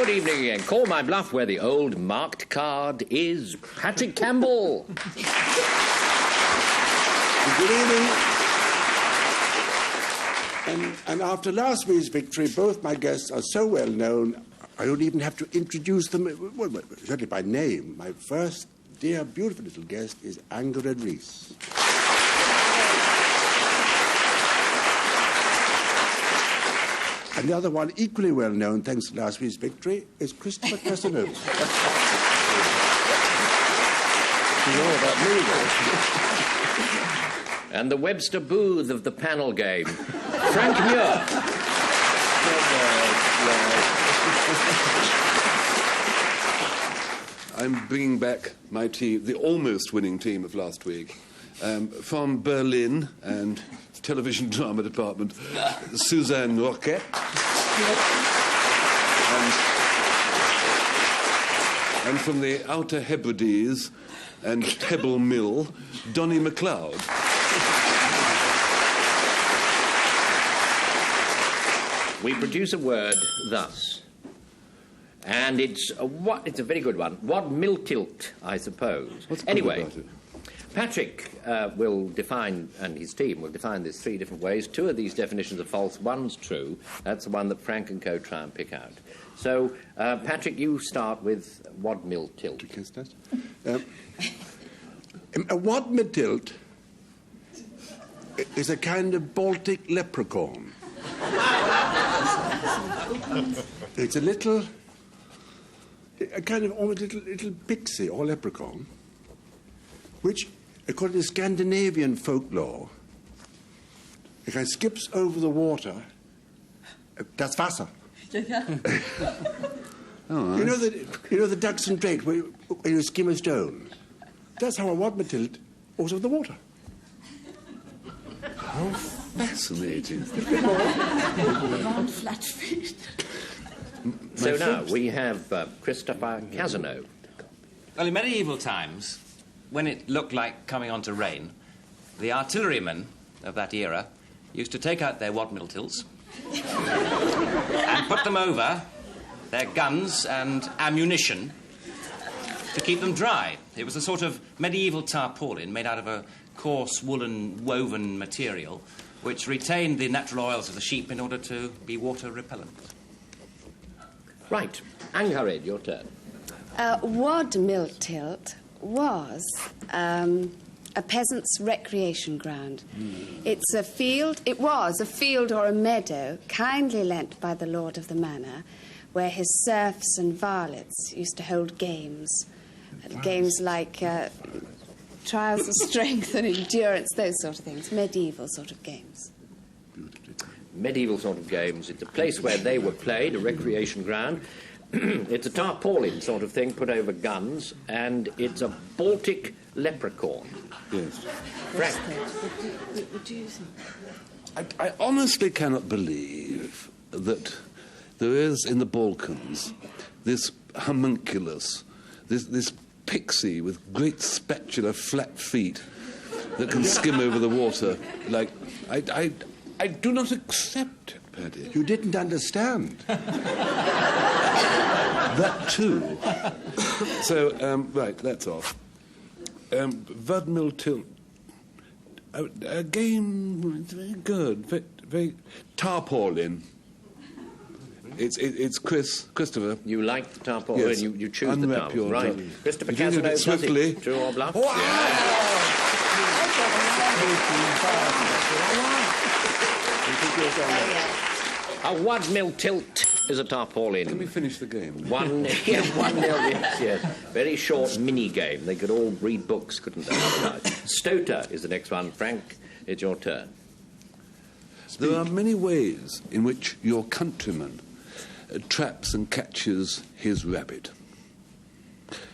Good evening again. Call my bluff where the old marked card is Patrick Campbell. Good evening. And after last week's victory, both my guests are so well known, I don't even have to introduce them, well, certainly by name. My first dear, beautiful little guest is Angharad Rees. And the other one, equally well known, thanks to last week's victory, is Christopher Cazenove. You know about me, though. And the Webster Booth of the panel game, Frank Muir. I'm bringing back my team, the almost winning team of last week, from Berlin and television drama department, Suzanne Roquette. And from the Outer Hebrides and Pebble Mill, Donny MacLeod. We produce a word thus. And it's a very good one. Wad miltilt, I suppose. What's good anyway, about it? Patrick will define, and his team will define this three different ways. Two of these definitions are false, one's true. That's the one that Frank and Co. try and pick out. So, Patrick, you start with wad miltilt. A wad miltilt is a kind of Baltic leprechaun. It's a kind of almost little pixie or leprechaun, which, according to Scandinavian folklore, it kind of skips over the water. Das Wasser. Oh, you know the ducks and drakes where you skim a stone. That's how a wadmatilt goes over the water. how fascinating. Flat feet. So now we have Christopher Cazenove. Well, in medieval times, when it looked like coming on to rain, the artillerymen of that era used to take out their wadmiltilts and put them over their guns and ammunition to keep them dry. It was a sort of medieval tarpaulin made out of a coarse woolen woven material which retained the natural oils of the sheep in order to be water repellent. Right. Angharad, your turn. Wadmiltilt was a peasant's recreation ground. It was a field or a meadow kindly lent by the lord of the manor, where his serfs and varlets used to hold games. Games like trials of strength and endurance, those sort of things, medieval sort of games. Medieval sort of games. It's a place where they were played, a recreation ground. It's a tarpaulin sort of thing put over guns, and it's a Baltic leprechaun. Yes. Frank. What do you think? I honestly cannot believe that there is in the Balkans this homunculus, this pixie with great spatula flat feet that can skim over the water. Like, I do not accept it, Paddy. You didn't understand. That too. So, right, that's off. Vadmiltilt. A game, very good, very tarpaulin. It's Christopher. You like the tarpaulin, Yes. you choose Unwrap the tarpaulin. your Right. tongue. Christopher You're doing it Cazenove, swiftly. True or bluff? Wow. A wadmiltilt is a tarpaulin. Can we finish the game? 1-0, yes. Very short mini-game. They could all read books, couldn't they? Stoter is the next one. Frank, it's your turn. There are many ways in which your countryman traps and catches his rabbit.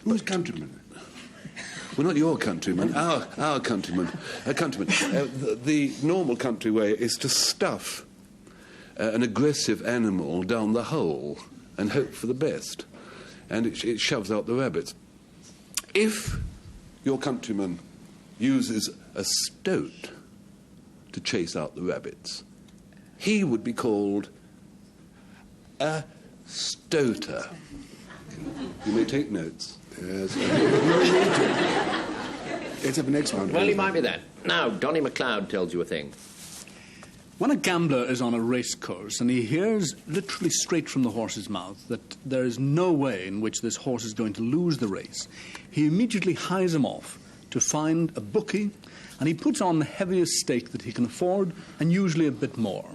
Who's countryman? Well, not your countryman, our countryman. A countryman. The normal country way is to stuff an aggressive animal down the hole and hope for the best. And it shoves out the rabbits. If your countryman uses a stoat to chase out the rabbits, he would be called a Stoter. You may take notes. Yes. Let's have the next one. Well, please. he might be that. Now, Donny MacLeod tells you a thing. When a gambler is on a race course and he hears literally straight from the horse's mouth that there is no way in which this horse is going to lose the race, he immediately hies him off to find a bookie, and he puts on the heaviest stake that he can afford, and usually a bit more.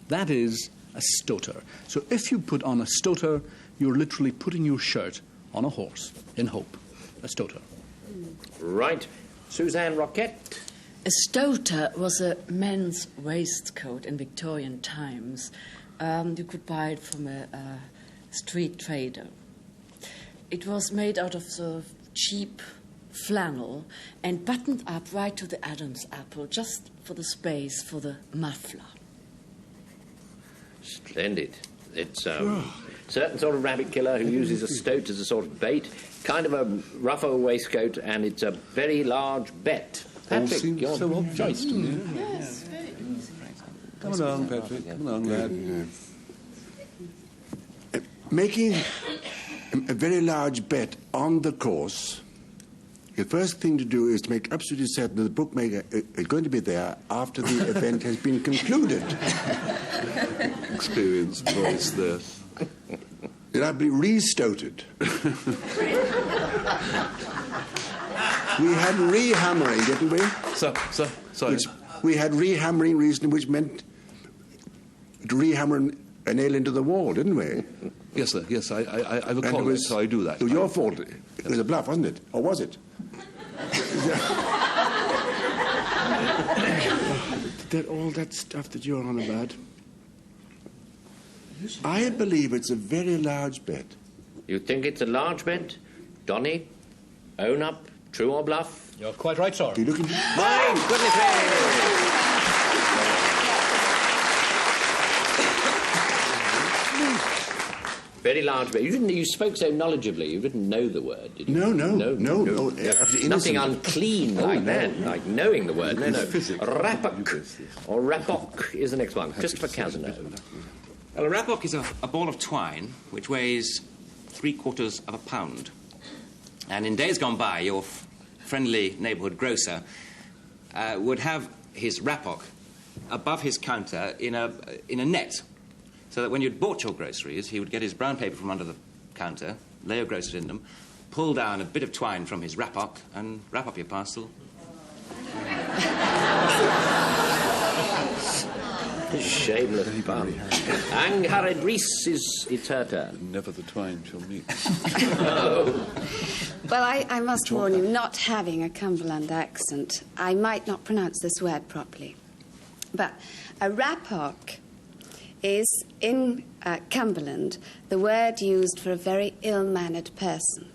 That is a stoter. So if you put on a stoter, you're literally putting your shirt on a horse in hope. A stoter. Right. Suzanne Roquette. A stoter was a men's waistcoat in Victorian times. You could buy it from a street trader. It was made out of sort of cheap flannel and buttoned up right to the Adam's apple, just for the space for the muffler. Splendid. It's a certain sort of rabbit killer who uses a stoat as a sort of bait, kind of a rough old waistcoat, and it's a very large bet. All Patrick, seems your so obvious choice. to me. Yes, very easy. Come along, Patrick. Come along, lad. Making a very large bet on the course, the first thing to do is to make absolutely certain that the bookmaker is going to be there after the event has been concluded. Experienced voice there. Then I'd be re-stoted. We had re-hammering, didn't we? Sorry. We had re-hammering recently, which meant to re-hammer a nail into the wall, didn't we? Yes, sir. Yes, I recall it, so I do that. It was your fault. It was a bluff, wasn't it? Or was it? All that stuff that you're on about. I believe it's a very large bet. You think it's a large bet? Donny, own up, true or bluff? You're quite right, sir. You looking? My goodness me! Very large bet. You spoke so knowledgeably. You didn't know the word, did you? No. Nothing unclean like that, like knowing the word. No. Physics. Rapok or rapok is the next one. Christopher Cazenove. Well, a rapok is a ball of twine which weighs 3/4 of a pound. And in days gone by, your friendly neighbourhood grocer would have his rapok above his counter in a net, so that when you'd bought your groceries, he would get his brown paper from under the counter, lay your groceries in them, pull down a bit of twine from his rapok, and wrap up your parcel. Shameless bum. Angharad Rees, it's her turn. Never the twine shall meet. Well, I must warn you, not having a Cumberland accent, I might not pronounce this word properly. But a rapok is, in Cumberland, the word used for a very ill-mannered person.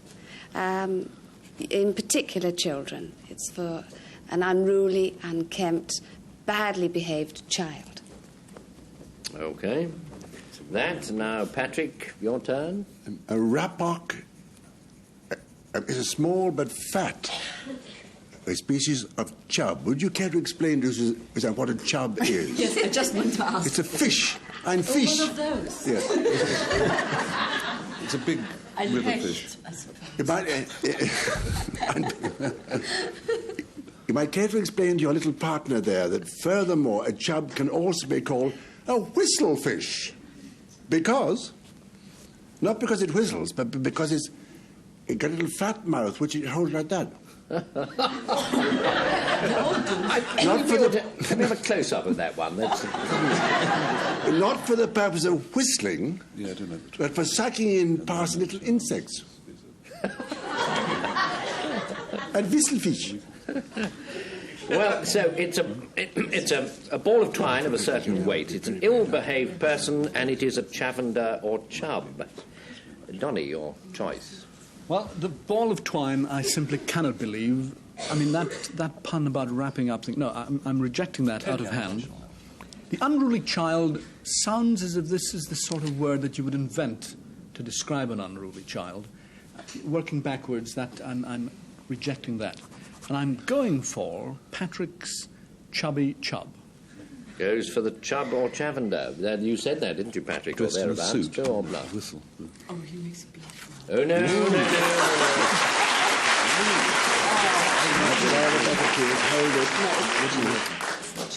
In particular, children. It's for an unruly, unkempt, badly behaved child. Okay. That. Now, Patrick, your turn. A rapok is a small but fat a species of chub. Would you care to explain to us what a chub is? Yes, I just want to ask. It's a fish. Ein fish. One of those. Yes. It's a big Ein river Hecht, fish. I suppose. You might care to explain to your little partner there that furthermore a chub can also be called a whistlefish. Not because it whistles, but because it got a little fat mouth which it holds like that. Can we have a close-up of that one? That's... Not for the purpose of whistling, Yeah, I don't know. but for sucking in past little insects. And whistlefish. Well, so it's a ball of twine of a certain weight. It's an ill-behaved person, and it is a chavender or chub. Donny, your choice. Well, the ball of twine, I simply cannot believe. I mean, that pun about wrapping up thing. No, I'm rejecting that out of hand. The unruly child sounds as if this is the sort of word that you would invent to describe an unruly child. Working backwards, that I'm rejecting that. And I'm going for Patrick's chubby chub. Goes for the Chub or Chavender. You said that, didn't you, Patrick? Dressed in a suit. Joe or Bluff? Whistle. Oh, he makes a bluff. Oh, no, no, no.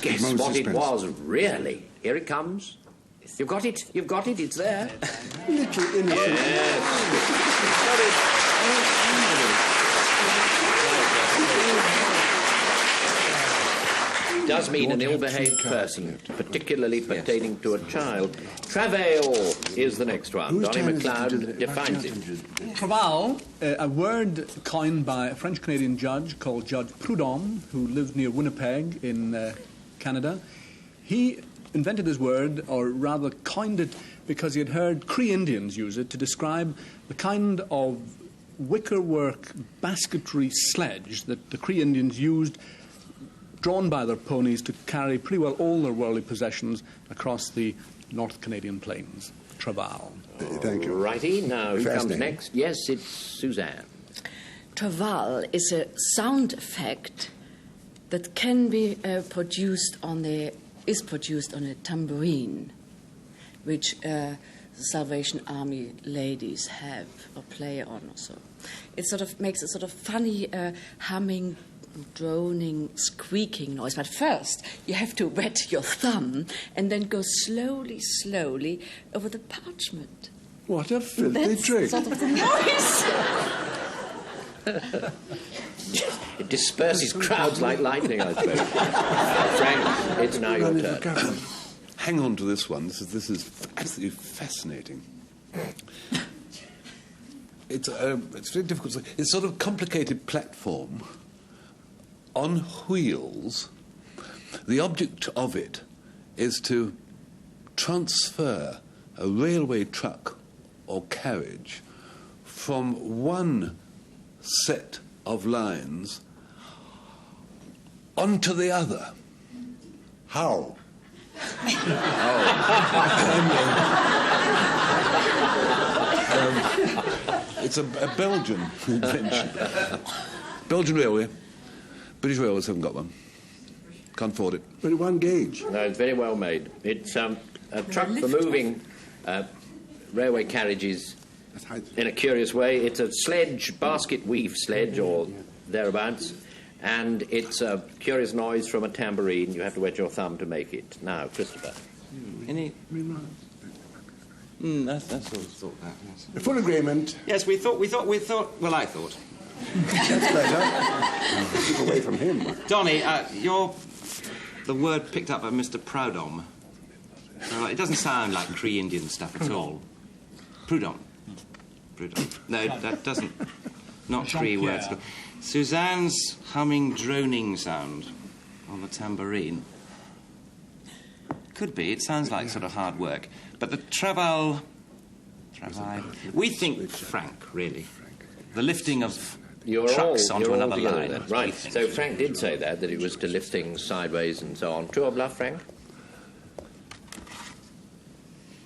Guess what it was, really. Here it comes. You've got it. You've got it. It's there. Little innocent. Yes. Got it. Does mean an ill-behaved person, particularly pertaining to a child. Travail is the next one. Donny MacLeod defines it. Travail, a word coined by a French-Canadian judge called Judge Prudhomme, who lived near Winnipeg in Canada. He invented this word, or rather coined it, because he had heard Cree Indians use it to describe the kind of wickerwork basketry sledge that the Cree Indians used, drawn by their ponies, to carry pretty well all their worldly possessions across the North Canadian plains. Travail. Thank you. Righty, now who comes next? Yes, it's Suzanne. Travail is a sound effect that can be produced on a tambourine, which Salvation Army ladies have or play on or so. It sort of makes a sort of funny humming, droning, squeaking noise. But first, you have to wet your thumb and then go slowly, slowly over the parchment. What a filthy That's trick. sort of the noise. It disperses crowds like lightning, I suppose. Frank, it's now your turn. Hang on to this one. This is absolutely fascinating. It's very difficult to say. It's sort of complicated platform on wheels. The object of it is to transfer a railway truck or carriage from one set of lines onto the other. How? It's a Belgian invention. Belgian railway. British Railways haven't got one. Can't afford it. But one gauge. No, it's very well made. It's a truck for moving railway carriages in a curious way. It's a sledge, basket weave sledge, or thereabouts, and it's a curious noise from a tambourine. You have to wet your thumb to make it. Now, Christopher. Any... that's what we thought that. Yes. A full agreement. Yes, we thought. Well, I thought. That's better. Keep away from him. Donny, the word picked up by Mr. Prudhomme. It doesn't sound like Cree Indian stuff at all. Prudhomme. No, that doesn't. Not three words. Suzanne's humming, droning sound on the tambourine. Could be. It sounds like sort of hard work. But the travail. We think Frank, really. The lifting of trucks onto another line. Then. Right. So Frank did say that it was to lift things sideways and so on. True or bluff, Frank? A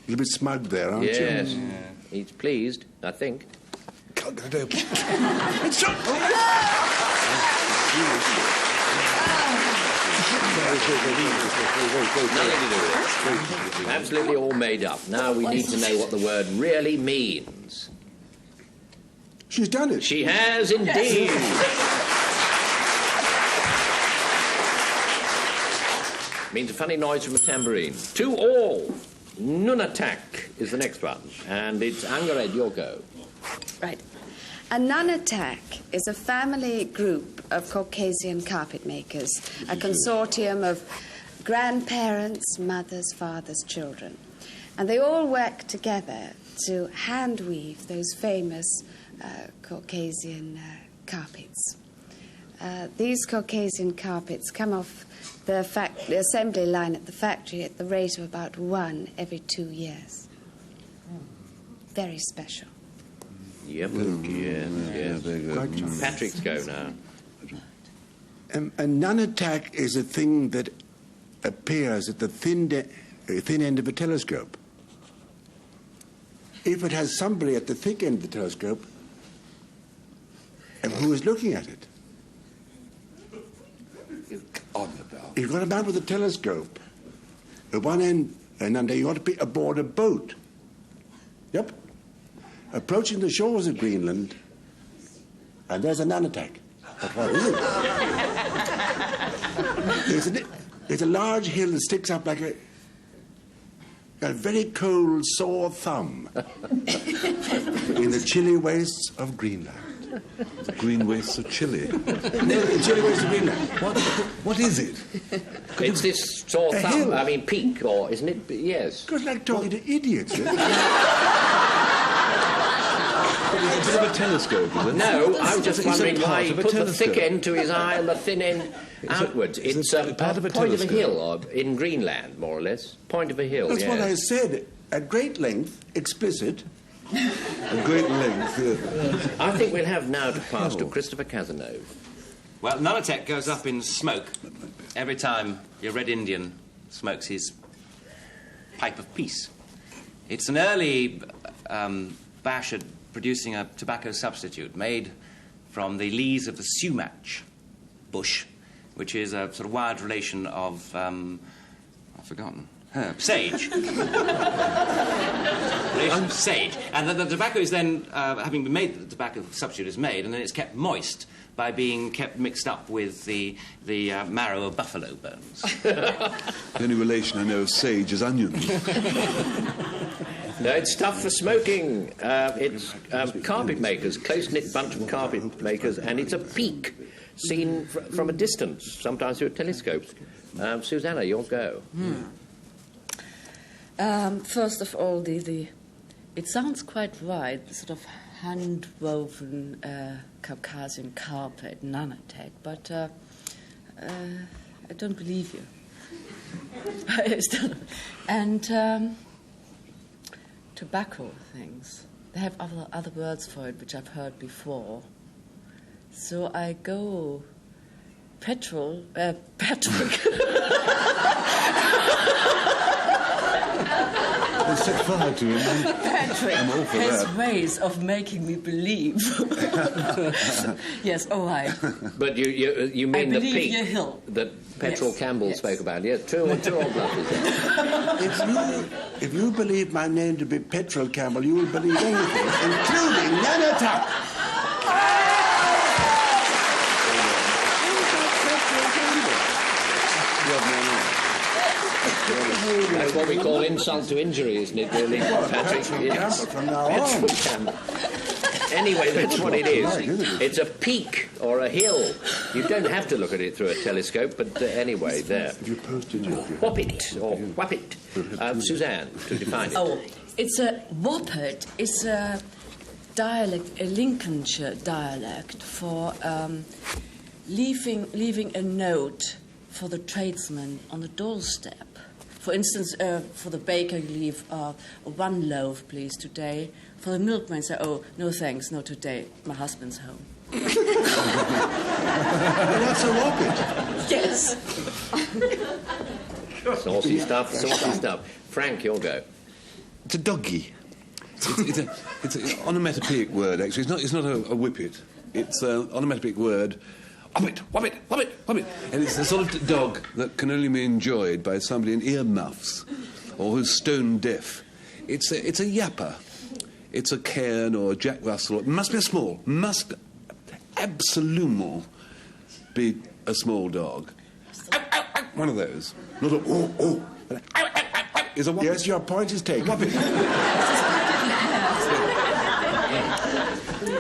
little bit smug there, aren't you? Yes. Yeah. He's pleased, I think. Can't get it open. Absolutely all made up. Now we need to know what the word really means. She's done it. She has indeed. Means a funny noise from a tambourine. 2-all. Nunatak is the next one. And it's Angharad, your go. Right. A Nunatak is a family group of Caucasian carpet makers, a consortium of grandparents, mothers, fathers, children. And they all work together to hand weave those famous Caucasian carpets. These Caucasian carpets come off the assembly line at the factory at the rate of about 1 every 2 years. Very special. Yep. Yes. Very good. Patrick's go now. A nunatak is a thing that appears at the thin end of a telescope. If it has somebody at the thick end of the telescope who is looking at it. You've got a man with a telescope At one end and under, you ought to be aboard a boat. Yep. Approaching the shores of Greenland, and there's a nanotack. But what is it? There's a large hill that sticks up like a very cold, sore thumb in the chilly wastes of Greenland. The green wastes of Chile. No, the chilly wastes of Greenland. What is it? It's this sore thumb, hill. I mean peak, or isn't it? Yes. Good like talking to idiots. It's a bit of a telescope, is it? No, I was just It's a wondering part why he of a put the thick telescope. end to his eye and the thin end outwards. It's a part of a point of a telescope. hill, or in Greenland, more or less. Point of a hill, That's yes. what I said. At great length, explicit. A great length. I think we'll have now to pass to Christopher Cazenove. Well, nanotek goes up in smoke every time your Red Indian smokes his pipe of peace. It's an early bash at producing a tobacco substitute made from the leaves of the sumac bush, which is a sort of wild relation of, I've forgotten, herb, sage. Relation of sage. And the tobacco is then, having been made, the tobacco substitute is made, and then it's kept moist by being kept mixed up with the marrow of buffalo bones. The only relation I know of sage is onion. No, it's stuff for smoking. It's carpet makers, close-knit bunch of carpet makers, and it's a peak seen from a distance, sometimes through a telescope. Susanna, your go. First of all, it sounds quite right, the sort of hand-woven Caucasian carpet, nanotech, but I don't believe you. I still don't. And tobacco things, they have other words for it, which I've heard before. So I go Patrick. Set fire to him. Patrick I'm all for has that. ways of making me believe. Yes, all right. But you mean the believe peak your hill. that Petrol Yes, Campbell yes. spoke about? Yes, true or bluff, is it? If you believe my name to be Petrol Campbell, you will believe anything, including nanotack. That's what we call insult to injury, isn't it, really, Patrick? Yes. From now Petrol on. Campbell. Anyway, that's what it is. It's a peak or a hill. You don't have to look at it through a telescope, but anyway, there. You posted your... Whop it, or whap it. Suzanne, to define it. Oh, it's a whoppet. It's a dialect, a Lincolnshire dialect for leaving a note for the tradesman on the doorstep. For instance, for the baker, you leave 1 loaf, please, today. For the milkman, say, oh, no thanks, not today. My husband's home. Well, that's a rocket. Yes. Saucy stuff, saucy stuff. Frank, your go. It's a doggy. It's an onomatopoeic word, actually. It's not a whippet. It's an onomatopoeic word. Whop it, whop it, whop it, whop it. And it's the sort of dog that can only be enjoyed by somebody in earmuffs or who's stone deaf. It's a yapper. It's a cairn or a Jack Russell. It must be a small. Must absolument be a small dog. Ow, ow, ow. One of those. Not a oh. But ow, ow, ow, ow. Is a whop. Yes, your point is taken.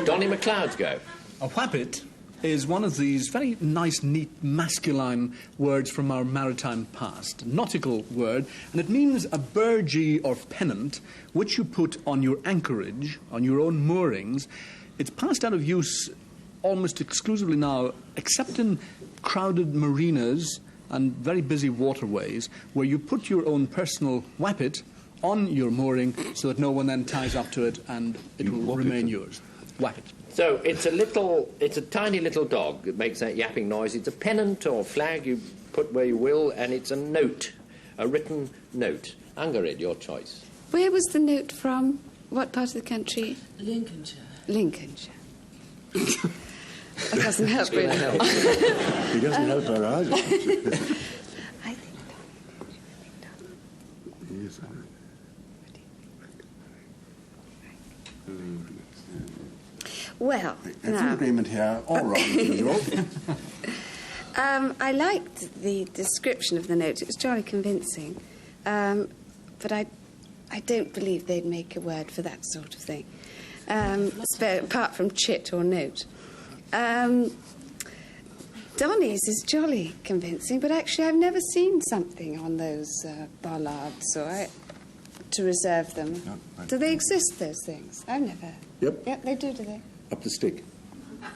Donny MacLeod's go. A whappet is one of these very nice, neat, masculine words from our maritime past. A nautical word, and it means a burgee or pennant which you put on your anchorage, on your own moorings. It's passed out of use almost exclusively now, except in crowded marinas and very busy waterways, where you put your own personal whappet on your mooring so that no one then ties up to it and it will remain yours. Whappet. So it's a tiny little dog that makes that yapping noise. It's a pennant or flag you put where you will, and it's a note, a written note. Angharad, your choice. Where was the note from? What part of the country? Lincolnshire. Lincolnshire. That doesn't help really. He doesn't help her either. I think Well, There's now, an agreement here, all wrong, as usual. I liked the description of the note. It was jolly convincing. But I don't believe they'd make a word for that sort of thing, apart from chit or note. Donny's is jolly convincing, but actually I've never seen something on those bollards, so to reserve them. No, do they exist, those things? I've never. Yep. Yep, they do they? Up the stick.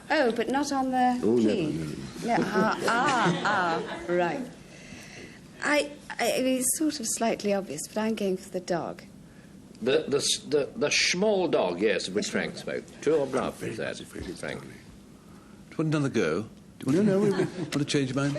Oh, but not on the Oh, key. never. No, right. I mean, it's sort of slightly obvious, but I'm going for the dog. The small dog, yes, of which Frank spoke. True or bluff, is that, Frank? Do you want another go? Do you want to change your mind?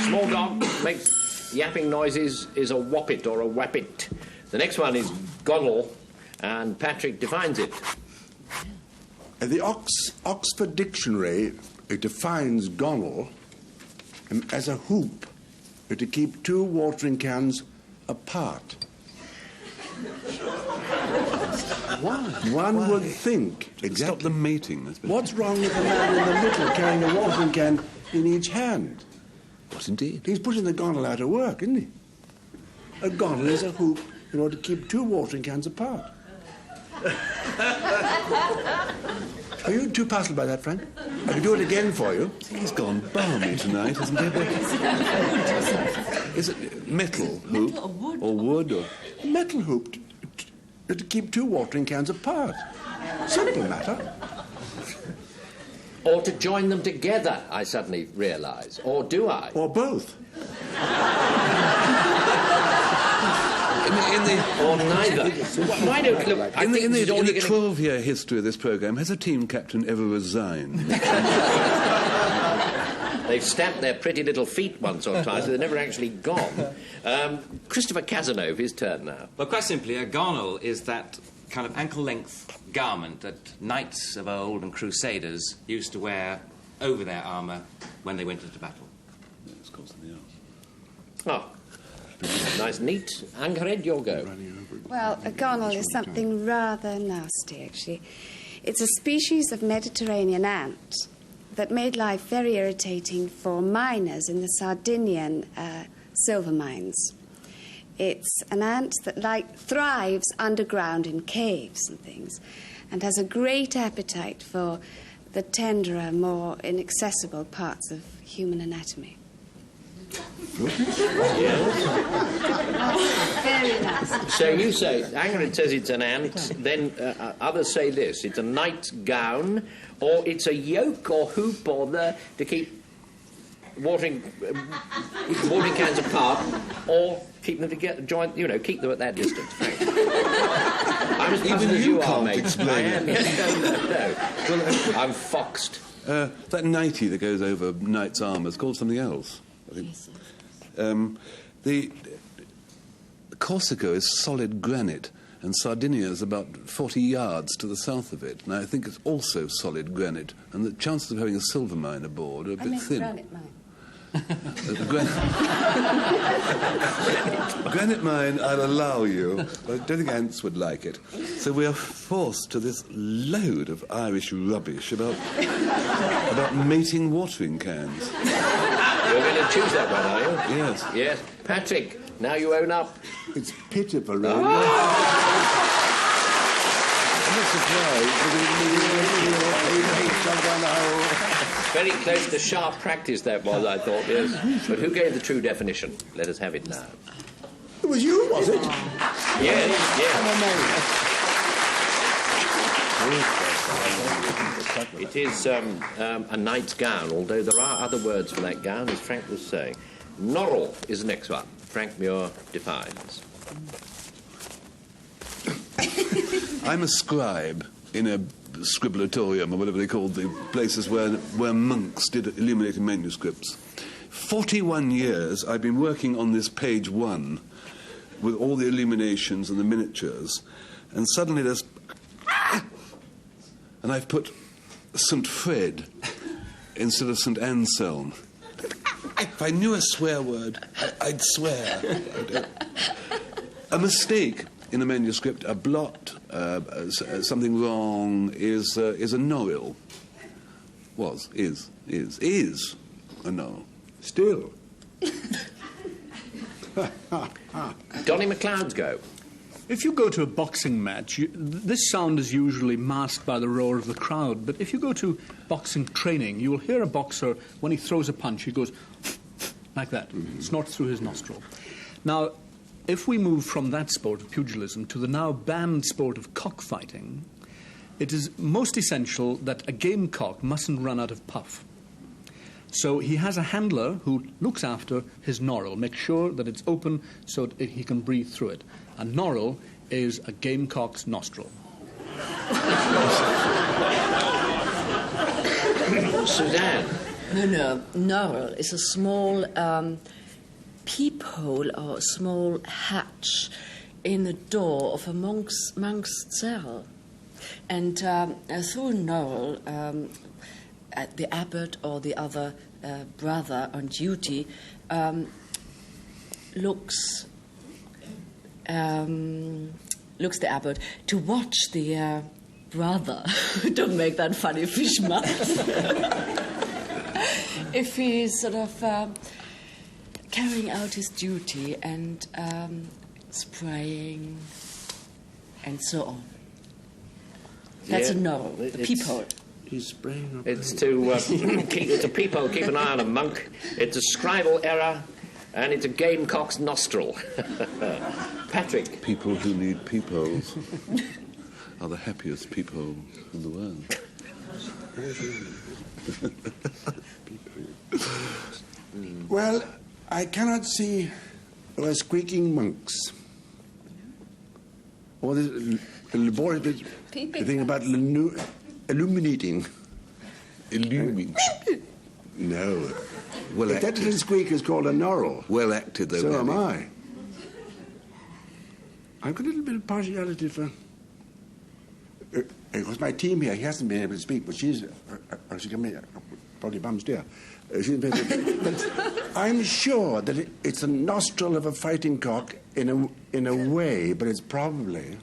Small dog makes yapping noises, is a whoppit or a whappit. The next one is gonnel, and Patrick defines it. The Oxford Dictionary defines gonnel as a hoop to keep two watering cans apart. One would think. Stop them mating. I suppose. What's wrong with the man in the middle carrying a watering can in each hand? What indeed? He's putting the gonnel out of work, isn't he? A gonnel is a hoop in order to keep two watering cans apart. Are you too puzzled by that, Frank? I can do it again for you. He's gone balmy tonight, hasn't he? Is it metal hoop? Metal or wood? Or wood or... Metal hoop to keep two watering cans apart. Simple matter. Or to join them together, I suddenly realise. Or do I? Or both. Or neither. Why don't look? I think In this is all the you're gonna- 12-year history of this programme, has a team captain ever resigned? They've stamped their pretty little feet once or twice, but they've never actually gone. Christopher Cazenove, his turn now. Well, quite simply, a gonel is that kind of ankle-length garment that knights of old and crusaders used to wear over their armour when they went into battle. It's called something else. Oh, nice, neat. Angharad, your go. Well, a gonnel is something rather nasty, actually. It's a species of Mediterranean ant that made life very irritating for miners in the Sardinian silver mines. It's an ant that thrives underground in caves and things, and has a great appetite for the tenderer, more inaccessible parts of human anatomy. Very nasty. So you say, Angharad says it's an ant, then others say this, it's a knight's gown, or it's a yoke or hoop or to keep watering cans apart, or keep them together, keep them at that distance, Frank. I'm as puzzled as you are, mate. Explain I am, it. no. I'm foxed. That nightie that goes over knight's armour is called something else, I think. The Corsica is solid granite, and Sardinia is about 40 yards to the south of it. And I think it's also solid granite, and the chances of having a silver mine aboard are a bit thin. Granite mine. Granite mine, I'll allow you, but I don't think ants would like it. So we are forced to this load of Irish rubbish about mating watering cans. You're going to choose that one, are you? Yes. Yes. Patrick, now you own up. It's pitiful, really. I'm not surprised. Very close to sharp practice that was, I thought, yes. But who gave the true definition? Let us have it now. It was you, was it? Yes, yes. It is a knight's gown, although there are other words for that gown, as Frank was saying. Norrel is the next one. Frank Muir defines. I'm a scribe in a scribblatorium, or whatever they called the places where monks did illuminated manuscripts. 41 years I've been working on this page 1 with all the illuminations and the miniatures, and suddenly there's and I've put St. Fred instead of St. Anselm. If I knew a swear word, I'd swear. A mistake in a manuscript, a blot, something wrong, is a Noril. Is a Noril. Still. Donny MacLeod's go. If you go to a boxing match, this sound is usually masked by the roar of the crowd, but if you go to boxing training, you will hear a boxer, when he throws a punch, he goes like that, snorts through his nostril. Now, if we move from that sport of pugilism to the now banned sport of cockfighting, it is most essential that a gamecock mustn't run out of puff. So he has a handler who looks after his nostril, makes sure that it's open so that he can breathe through it. A nostril is a gamecock's nostril. Suzanne. No, nostril is a small peephole or a small hatch in the door of a monk's cell. And through a nostril, the abbot or the other brother on duty looks the abbot to watch the brother. Don't make that funny fish mouth. If he's sort of carrying out his duty and spraying and so on. That's a no, the peephole. He's spraying up. It's to it's a peephole, keep an eye on a monk. It's a scribal error, and it's a gamecock's nostril. Patrick. People who need peepholes are the happiest people in the world. Well, I cannot see our squeaking monks. Or the laboratory thing about illuminating. Illuminating. No. Well if that acted. little squeak is called a nostril. Well acted, though. So am Benny. I. I've got a little bit of partiality for... because my team here, he hasn't been able to speak, but she's... she can make probably bums dear. But I'm sure that it's the nostril of a fighting cock in a way, but it's probably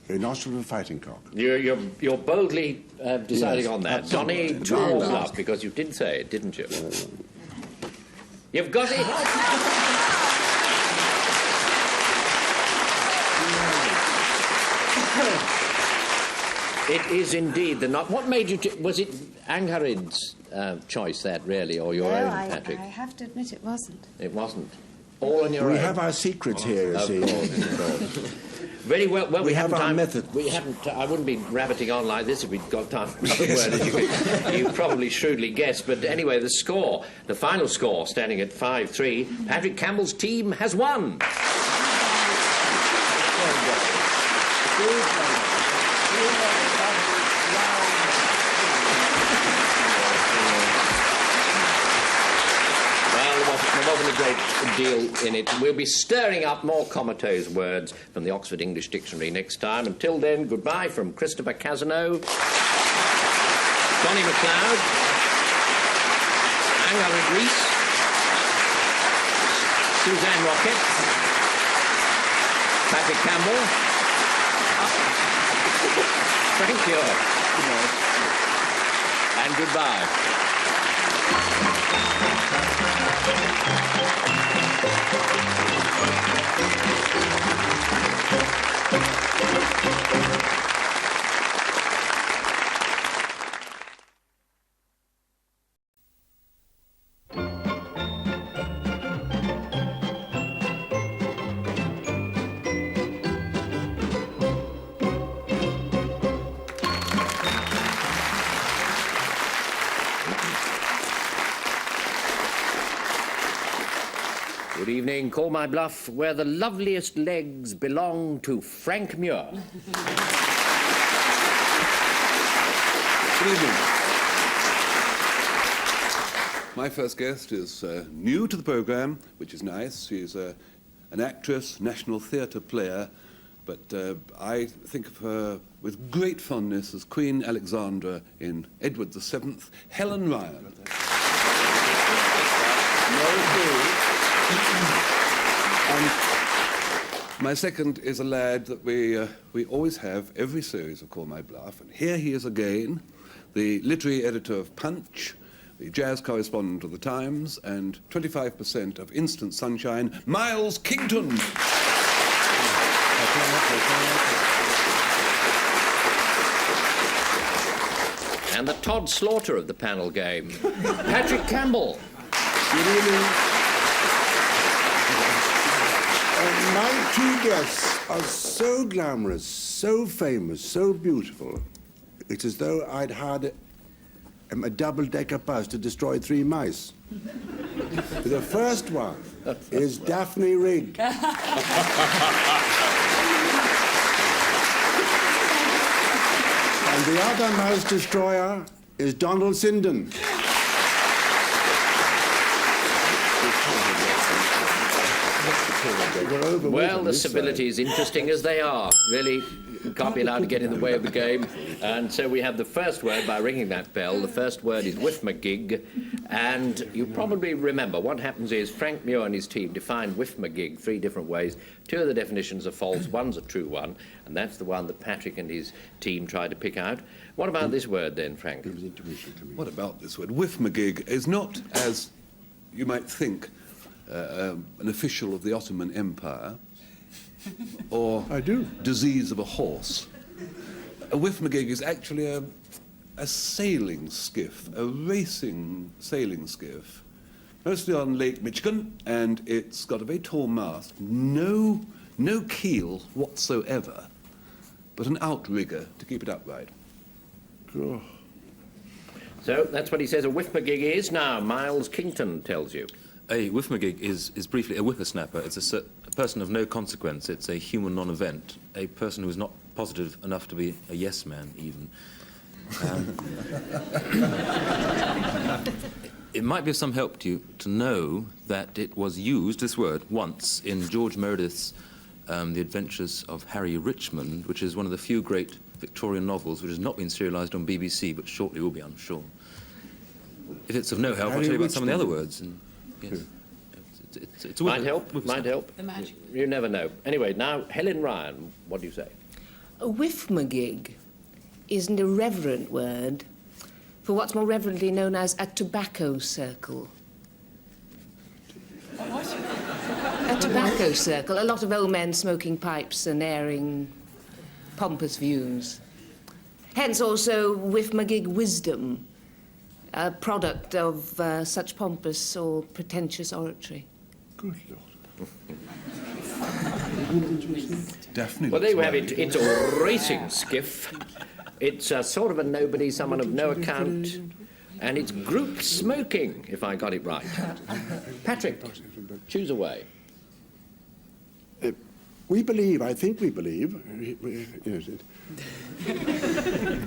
a nostril of a fighting cock. You're boldly deciding Yes, on that. absolutely. Donny, 2 balls up, because you did say it, didn't you? You've got it! It is indeed the not. What made you? Was it Angharad's choice that really, or your own, Patrick? I have to admit it wasn't. It wasn't. All on your own. We have our secrets here, you see. Very well. Well, we have haven't our time. method. We haven't. I wouldn't be rabbiting on like this if we'd got time for another word. As you probably shrewdly guessed. But anyway, the score, the final score, standing at 5-3. Patrick Campbell's team has won. There wasn't a great deal in it. We'll be stirring up more comatose words from the Oxford English Dictionary next time. Until then, goodbye from Christopher Cazenove, Donny MacLeod, Angharad Rees, Suzanne Roquette, Patrick Campbell, Frank Muir, and goodbye. Good evening. Call my bluff where the loveliest legs belong to Frank Muir. Good evening. My first guest is new to the programme, which is nice. She's an actress, National Theatre player, but I think of her with great fondness as Queen Alexandra in Edward VII, Helen Ryan. And my second is a lad that we always have every series of Call My Bluff, and here he is again, the literary editor of Punch, the jazz correspondent of the Times, and 25% of Instant Sunshine, Miles Kington. And the Todd Slaughter of the panel game, Patrick Campbell. Good evening. My two guests are so glamorous, so famous, so beautiful. It's as though I'd had a double-decker bus to destroy 3 mice. The first one is Daphne Rigg. And the other mouse destroyer is Donald Sinden. Well, the civilities, interesting as they are, really can't be allowed to get in the way of the game. And so we have the first word by ringing that bell. The first word is whiffmagig. And you probably remember what happens is Frank Muir and his team define whiffmagig 3 different ways. 2 of the definitions are false, one's a true one, and that's the one that Patrick and his team tried to pick out. What about this word then, Frank? What about this word? Whiffmagig is not, as you might think, an official of the Ottoman Empire, or disease of a horse. A whiffmagig is actually a sailing skiff, a racing sailing skiff, mostly on Lake Michigan, and it's got a very tall mast, no keel whatsoever, but an outrigger to keep it upright. Oh. So that's what he says a whiffmagig is. Now, Miles Kington tells you. A whiffmagig is briefly a whippersnapper. It's a person of no consequence. It's a human non-event, a person who is not positive enough to be a yes man, even. It might be of some help to you to know that it was used, this word, once in George Meredith's The Adventures of Harry Richmond, which is one of the few great Victorian novels which has not been serialised on BBC, but shortly will be, I'm sure. If it's of no help, I'll tell you about some of the other words. Yes. It's might help. The magic. You never know. Anyway, now, Helen Ryan, what do you say? A whiffmagig is an irreverent word for what's more reverently known as a tobacco circle. What? A tobacco circle. A lot of old men smoking pipes and airing pompous views. Hence also whiffmagig wisdom, a product of such pompous or pretentious oratory. Good Lord. Daphne. Well, there you have it. It's a racing skiff. It's sort of a nobody, someone of no account. And it's group smoking, if I got it right. Patrick, choose a way. We believe, I think we believe,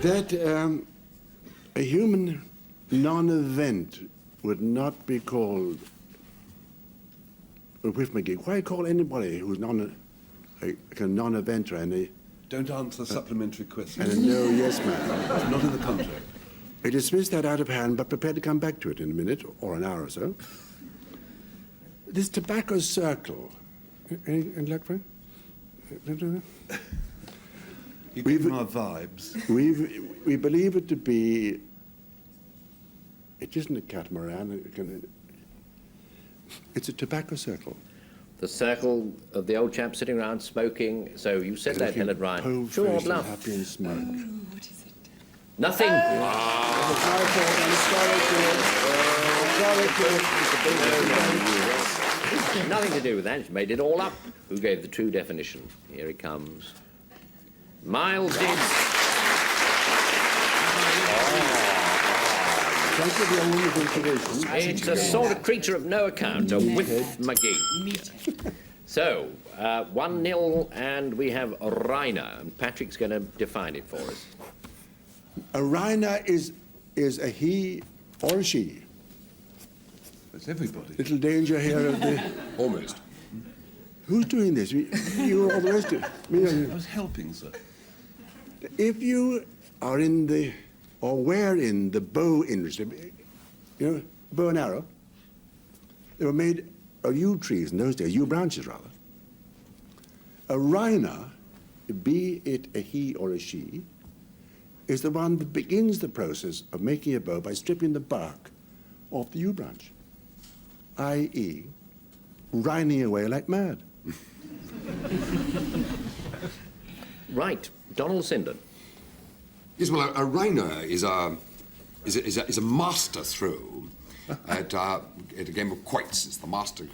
that a human non-event would not be called a whiffmagig. Why call anybody who's a non-eventer and Don't answer supplementary questions. a no yes man? Not in the contract. I dismiss that out of hand, but prepare to come back to it in a minute or an hour or so. This tobacco circle. Any luck, Frank? You give him our vibes. We believe it to be. It isn't a catamaran. It's a tobacco circle. The circle of the old chap sitting around smoking. So you said that, Helen Ryan. True or bluff? Happy and smoke. What is it? Nothing. Nothing to do with that. She made it all up. Who gave the true definition? Here he comes. Miles did. It's a sort of creature of no account, a whiffmagig. So, 1-0, and we have Rainer, and Patrick's going to define it for us. A Rainer is a he or a she. That's everybody. Little danger here of the... Almost. Who's doing this? You or all the rest of it? I was helping, sir. If you are in the, or were in the bow industry, you know, bow and arrow, they were made of yew trees in those days, yew branches rather. A rhiner, be it a he or a she, is the one that begins the process of making a bow by stripping the bark off the yew branch, i.e., rhining away like mad. Right, Donald Sinden. Yes, well, a rhiner is a master throw at a game of quoits. It's the master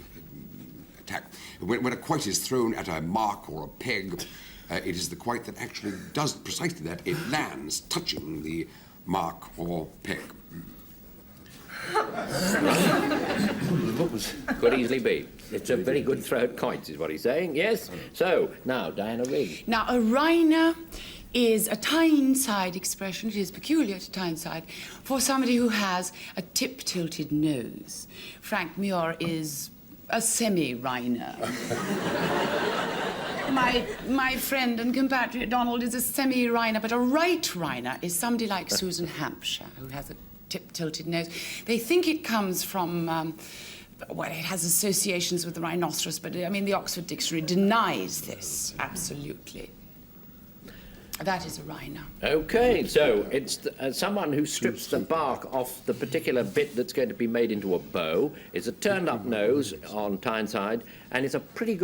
attack. When a quoit is thrown at a mark or a peg, it is the quoit that actually does precisely that. It lands touching the mark or peg. Could easily be. It's a very good throw at quoits, is what he's saying, yes? So, now, Diana Rigg. Now, a rhiner is a Tyneside expression. It is peculiar to Tyneside for somebody who has a tip-tilted nose. Frank Muir is a semi-rhiner. My friend and compatriot Donald is a semi-rhiner, but a right rhiner is somebody like Susan Hampshire, who has a tip-tilted nose. They think it comes from, well, it has associations with the rhinoceros, but, I mean, the Oxford Dictionary denies this, absolutely. That is a rhino. OK, so it's someone who strips the bark off the particular bit that's going to be made into a bow. It's a turned-up nose on Tyneside, and it's a very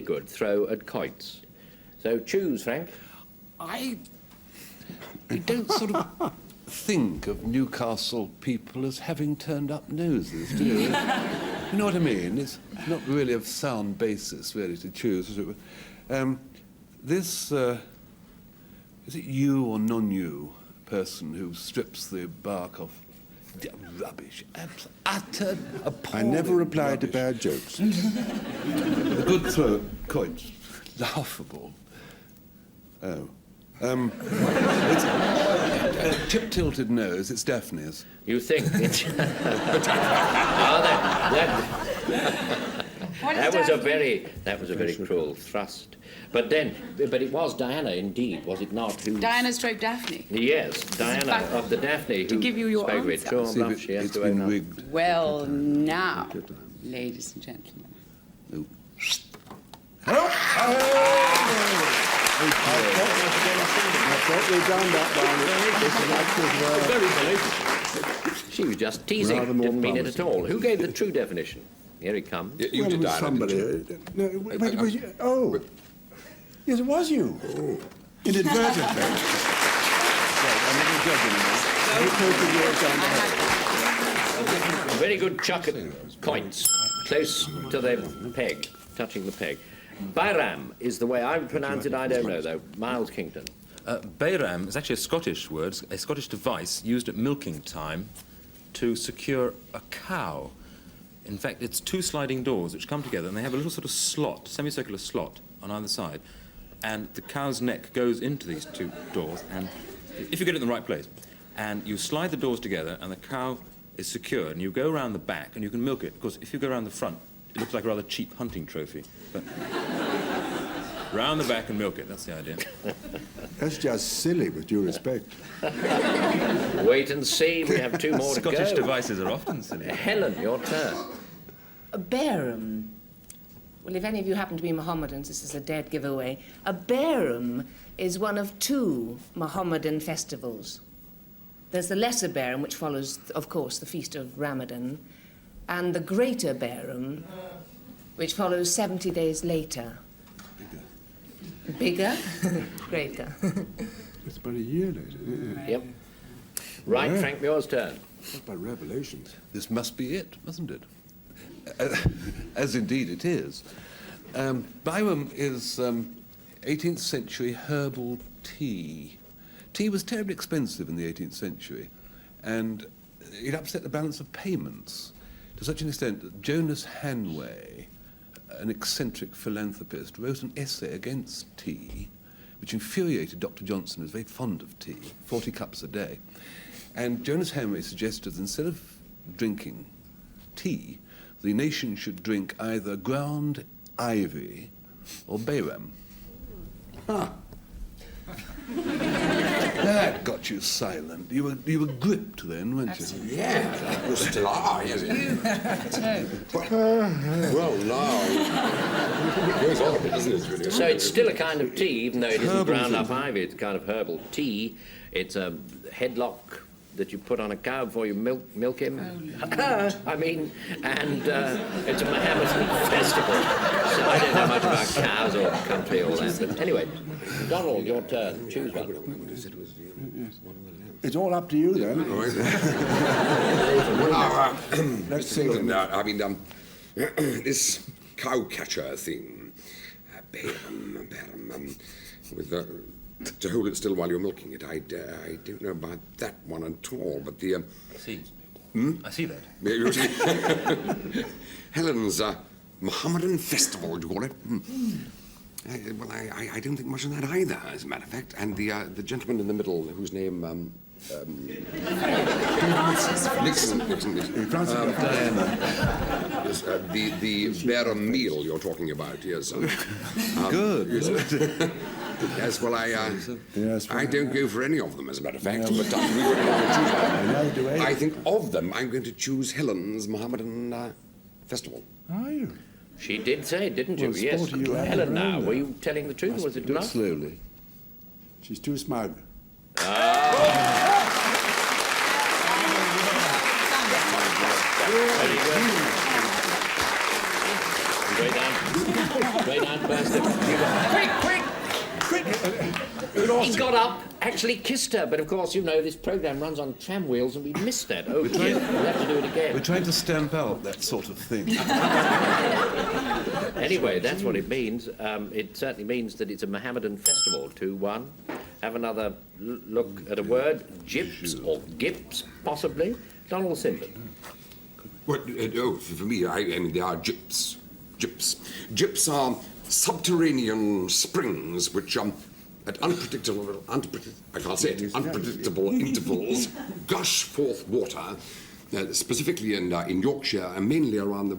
good throw at quoits. So choose, Frank. I don't sort of think of Newcastle people as having turned up noses, do you? You know what I mean? It's not really a sound basis, really, to choose. Is it you or non-you person who strips the bark off? Rubbish. Utter appalling. I never replied rubbish. to bad jokes. A good throw, quite laughable. Oh. It's a tip-tilted nose, it's Daphne's. You think it's... That was a very cruel thrust. But it was Diana, indeed, was it not? Diana stroke Daphne. Yes, Diana of the Daphne to who give you your spoke with. answer. Sure, Bluff, she has It's to been own up. rigged. Well, now, ladies and gentlemen. Oh. She was just teasing, didn't mean it at all. Who gave the true definition? Here he comes. You did, Diana, somebody. didn't you? No, wait, was you? Oh. Yes, it was you. Oh. Inadvertently. Right, I'm not going to judge anymore. Very good chuck at quoits, close to the peg, touching the peg. Bairam is the way I would pronounce it, I don't know, though. Miles Kington. Bairam is actually a Scottish word, a Scottish device used at milking time to secure a cow. In fact, it's two sliding doors which come together, and they have a little sort of slot, semicircular slot, on either side. And the cow's neck goes into these two doors, and if you get it in the right place, and you slide the doors together, and the cow is secured, and you go around the back, and you can milk it. Of course, if you go around the front, it looks like a rather cheap hunting trophy. But round the back and milk it, that's the idea. That's just silly, with due respect. Wait and see, we have two more to go. Scottish devices are often silly. Helen, your turn. A Bairam. Well, if any of you happen to be Mohammedans, this is a dead giveaway. A Bairam is one of two Mohammedan festivals. There's the Lesser Bairam, which follows, of course, the Feast of Ramadan, and the Greater Bairam, which follows 70 days later. Bigger? Greater. It's about a year later. Yep. Right, Yeah. Frank, yours turn. What about Revelations? This must be it, mustn't it? As indeed it is. Bairam is 18th century herbal tea. Tea was terribly expensive in the 18th century, and it upset the balance of payments to such an extent that Jonas Hanway, an eccentric philanthropist, wrote an essay against tea, which infuriated Dr. Johnson, who was very fond of tea, 40 cups a day. And Jonas Hanway suggested that instead of drinking tea, the nation should drink either ground ivy, or bayram. Huh. That got you silent. You were gripped then, weren't you? Yeah, you still are, yes. Well, now... It goes on a bit, doesn't it, really? So it's still a kind of tea, even though it isn't ground up ivy. It's kind of herbal tea. It's a headlock that you put on a cow before you milk him. I mean, and it's a Mohammedan festival. So I don't know much about cows or country or that. But anyway, Donald, your turn. Choose one. It's all up to you then. Well, let's see. I mean, this cow catcher thing, with to hold it still while you're milking it. I don't know about that one at all. But the I see. I see that. Helen's Mohammedan festival, do you call it? Well, I don't think much of that either, as a matter of fact. And the gentleman in the middle, whose name Nixon. Diana. Yes, the bear meal you're talking about, yes. Good. Yes, yes, well, I don't go for any of them, as a matter of fact. But I think of them, I'm going to choose Helen's Mohammedan festival. Are you? She did say, didn't you? Well, Yes. sport you Helen, now, were you telling the truth, or was it Do it bluff? slowly. She's too smug. Very good. Way down first. Quick! He got up, actually kissed her, but of course, you know, this programme runs on tram wheels and we missed that. Oh, dear, we'll have to do it again. We're trying to stamp out that sort of thing. Anyway, that's what it means. It certainly means that it's a Mohammedan festival. 2-1. Have another look at a word. Gyps or gips, possibly. Donald Sinden. Well, for me, I mean, they are gyps. Gyps are subterranean springs which, at unpredictable intervals, gush forth water, specifically in Yorkshire and mainly around the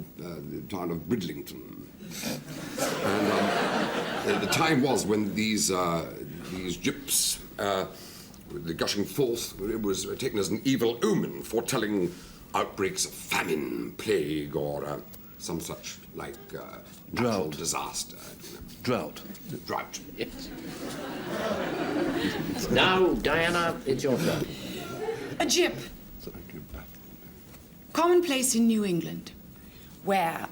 town of Bridlington. And the time was when these gyps, the gushing forth, it was taken as an evil omen, foretelling outbreaks of famine, plague, or some such like natural disaster. You know. Drought. Yes. Now, Diana, it's your turn. A gyp. Commonplace in New England, where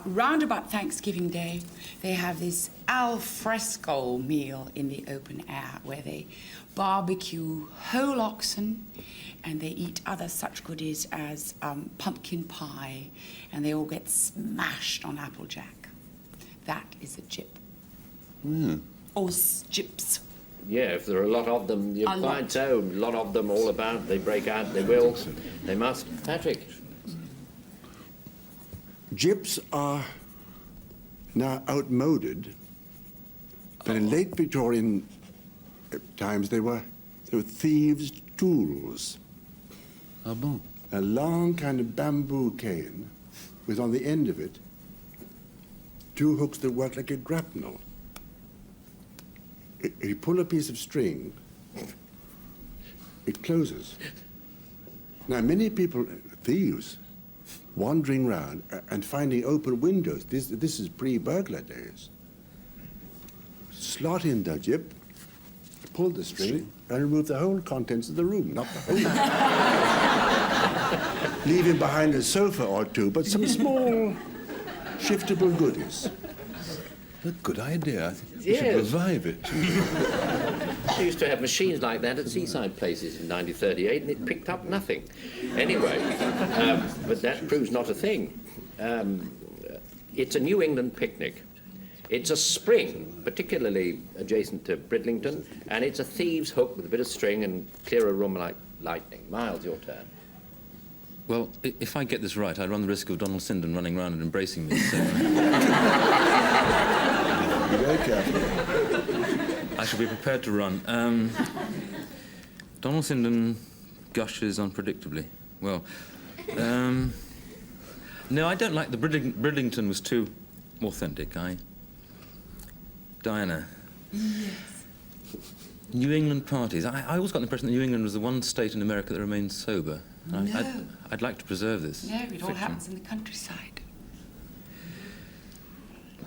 round about Thanksgiving Day, they have this al fresco meal in the open air, where they barbecue whole oxen, and they eat other such goodies as pumpkin pie, and they all get smashed on applejack. That is a gyp. Or gyps. Yeah, if there are a lot of them, you're quite so. A lot of them all about. They break out, they will, they must. Patrick. Gyps are now outmoded, but in late Victorian times they were thieves' tools. Ah bon? A long kind of bamboo cane with on the end of it 2 hooks that work like a grapnel. If you pull a piece of string, it closes. Now, many people, thieves, wandering round and finding open windows. This is pre-burglar days. Slot in the gyp, pull the string, and remove the whole contents of the room, not the whole. Leaving behind a sofa or 2, but some small, shiftable goodies. A good idea. I think we Yes. should revive it. They used to have machines like that at seaside places in 1938, and it picked up nothing. Anyway, but that proves not a thing. It's a New England picnic. It's a spring, particularly adjacent to Bridlington, and it's a thieves' hook with a bit of string and clear a room like lightning. Miles, your turn. Well, if I get this right, I run the risk of Donald Sinden running around and embracing me. So Be very careful. I shall be prepared to run. Donald Sinden gushes unpredictably. Well, no, I don't like the Bridlington was too authentic. Diana. Yes. New England parties. I always got the impression that New England was the one state in America that remained sober. No. I'd like to preserve this. No, it all fiction. happens in the countryside.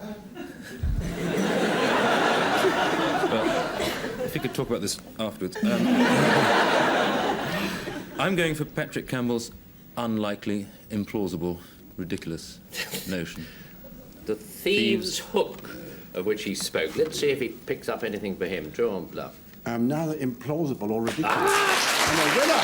Well, if you could talk about this afterwards. I'm going for Patrick Campbell's unlikely, implausible, ridiculous notion. The thieves' hook of which he spoke. Let's see if he picks up anything for him. True or bluff? Neither implausible or ridiculous. And a winner!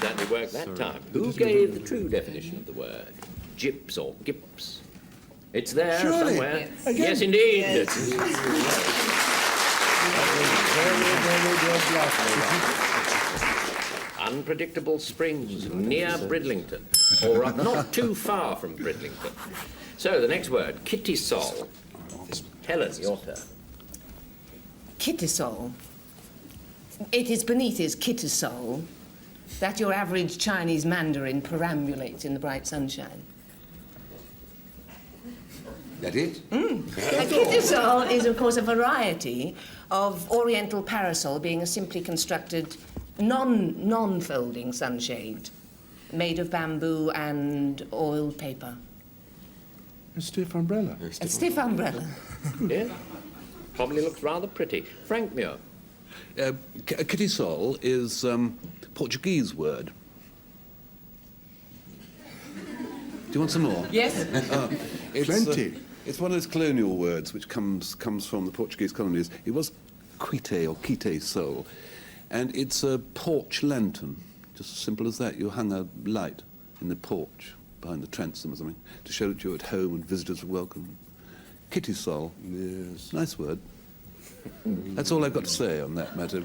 Certainly worked that time. Who gave the true definition of the word? Gyps or gips? It's there Surely. somewhere. Yes. Yes, indeed. Yes. Unpredictable springs near Bridlington, or not too far from Bridlington. So the next word, kittisol. Helen, your turn. Kittisol. It is beneath his kittisol that your average Chinese Mandarin perambulates in the bright sunshine. That it? A kittisol is, of course, a variety of oriental parasol, being a simply constructed non-folding sunshade made of bamboo and oiled paper. A stiff umbrella. A stiff umbrella. Yeah. Probably looks rather pretty. Frank Muir. Kittisol is Portuguese word. Do you want some more? Yes. It's, Plenty. It's one of those colonial words which comes from the Portuguese colonies. It was quite or quite sol, and it's a porch lantern, just as simple as that. You hung a light in the porch behind the transom or something to show that you're at home and visitors were welcome. Kittisol. Yes. Nice word. That's all I've got to say on that matter.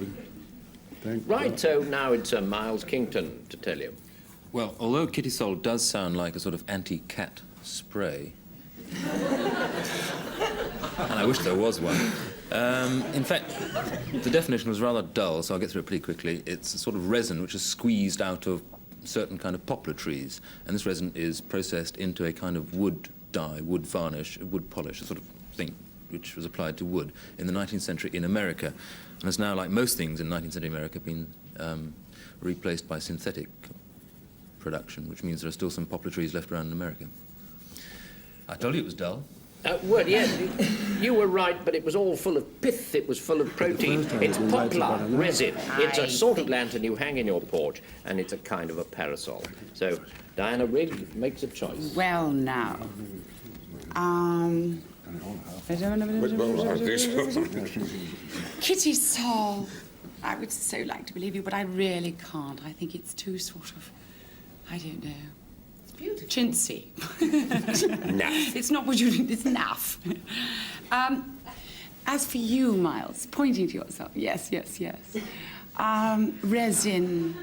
Right, so now it's Miles Kington to tell you. Well, although kittisol does sound like a sort of anti-cat spray, and I wish there was one. In fact, the definition was rather dull, so I'll get through it pretty quickly. It's a sort of resin which is squeezed out of certain kind of poplar trees, and this resin is processed into a kind of wood dye, wood varnish, wood polish, a sort of thing which was applied to wood in the 19th century in America, and has now, like most things in 19th century America, been replaced by synthetic production, which means there are still some poplar trees left around in America. I told you it was dull. Well, yeah, you were right, but it was all full of pith, it was full of protein. It's poplar resin. It's a sort of lantern you hang in your porch, and it's a kind of a parasol. So, Diana Rigg makes a choice. Well, now. Kitty Sol. I would so like to believe you, but I really can't. I think it's too sort of, I don't know. It's beautiful. Chintzy. Naff. It's not what you think, it's naff. As for you, Miles, pointing to yourself, yes. Resin.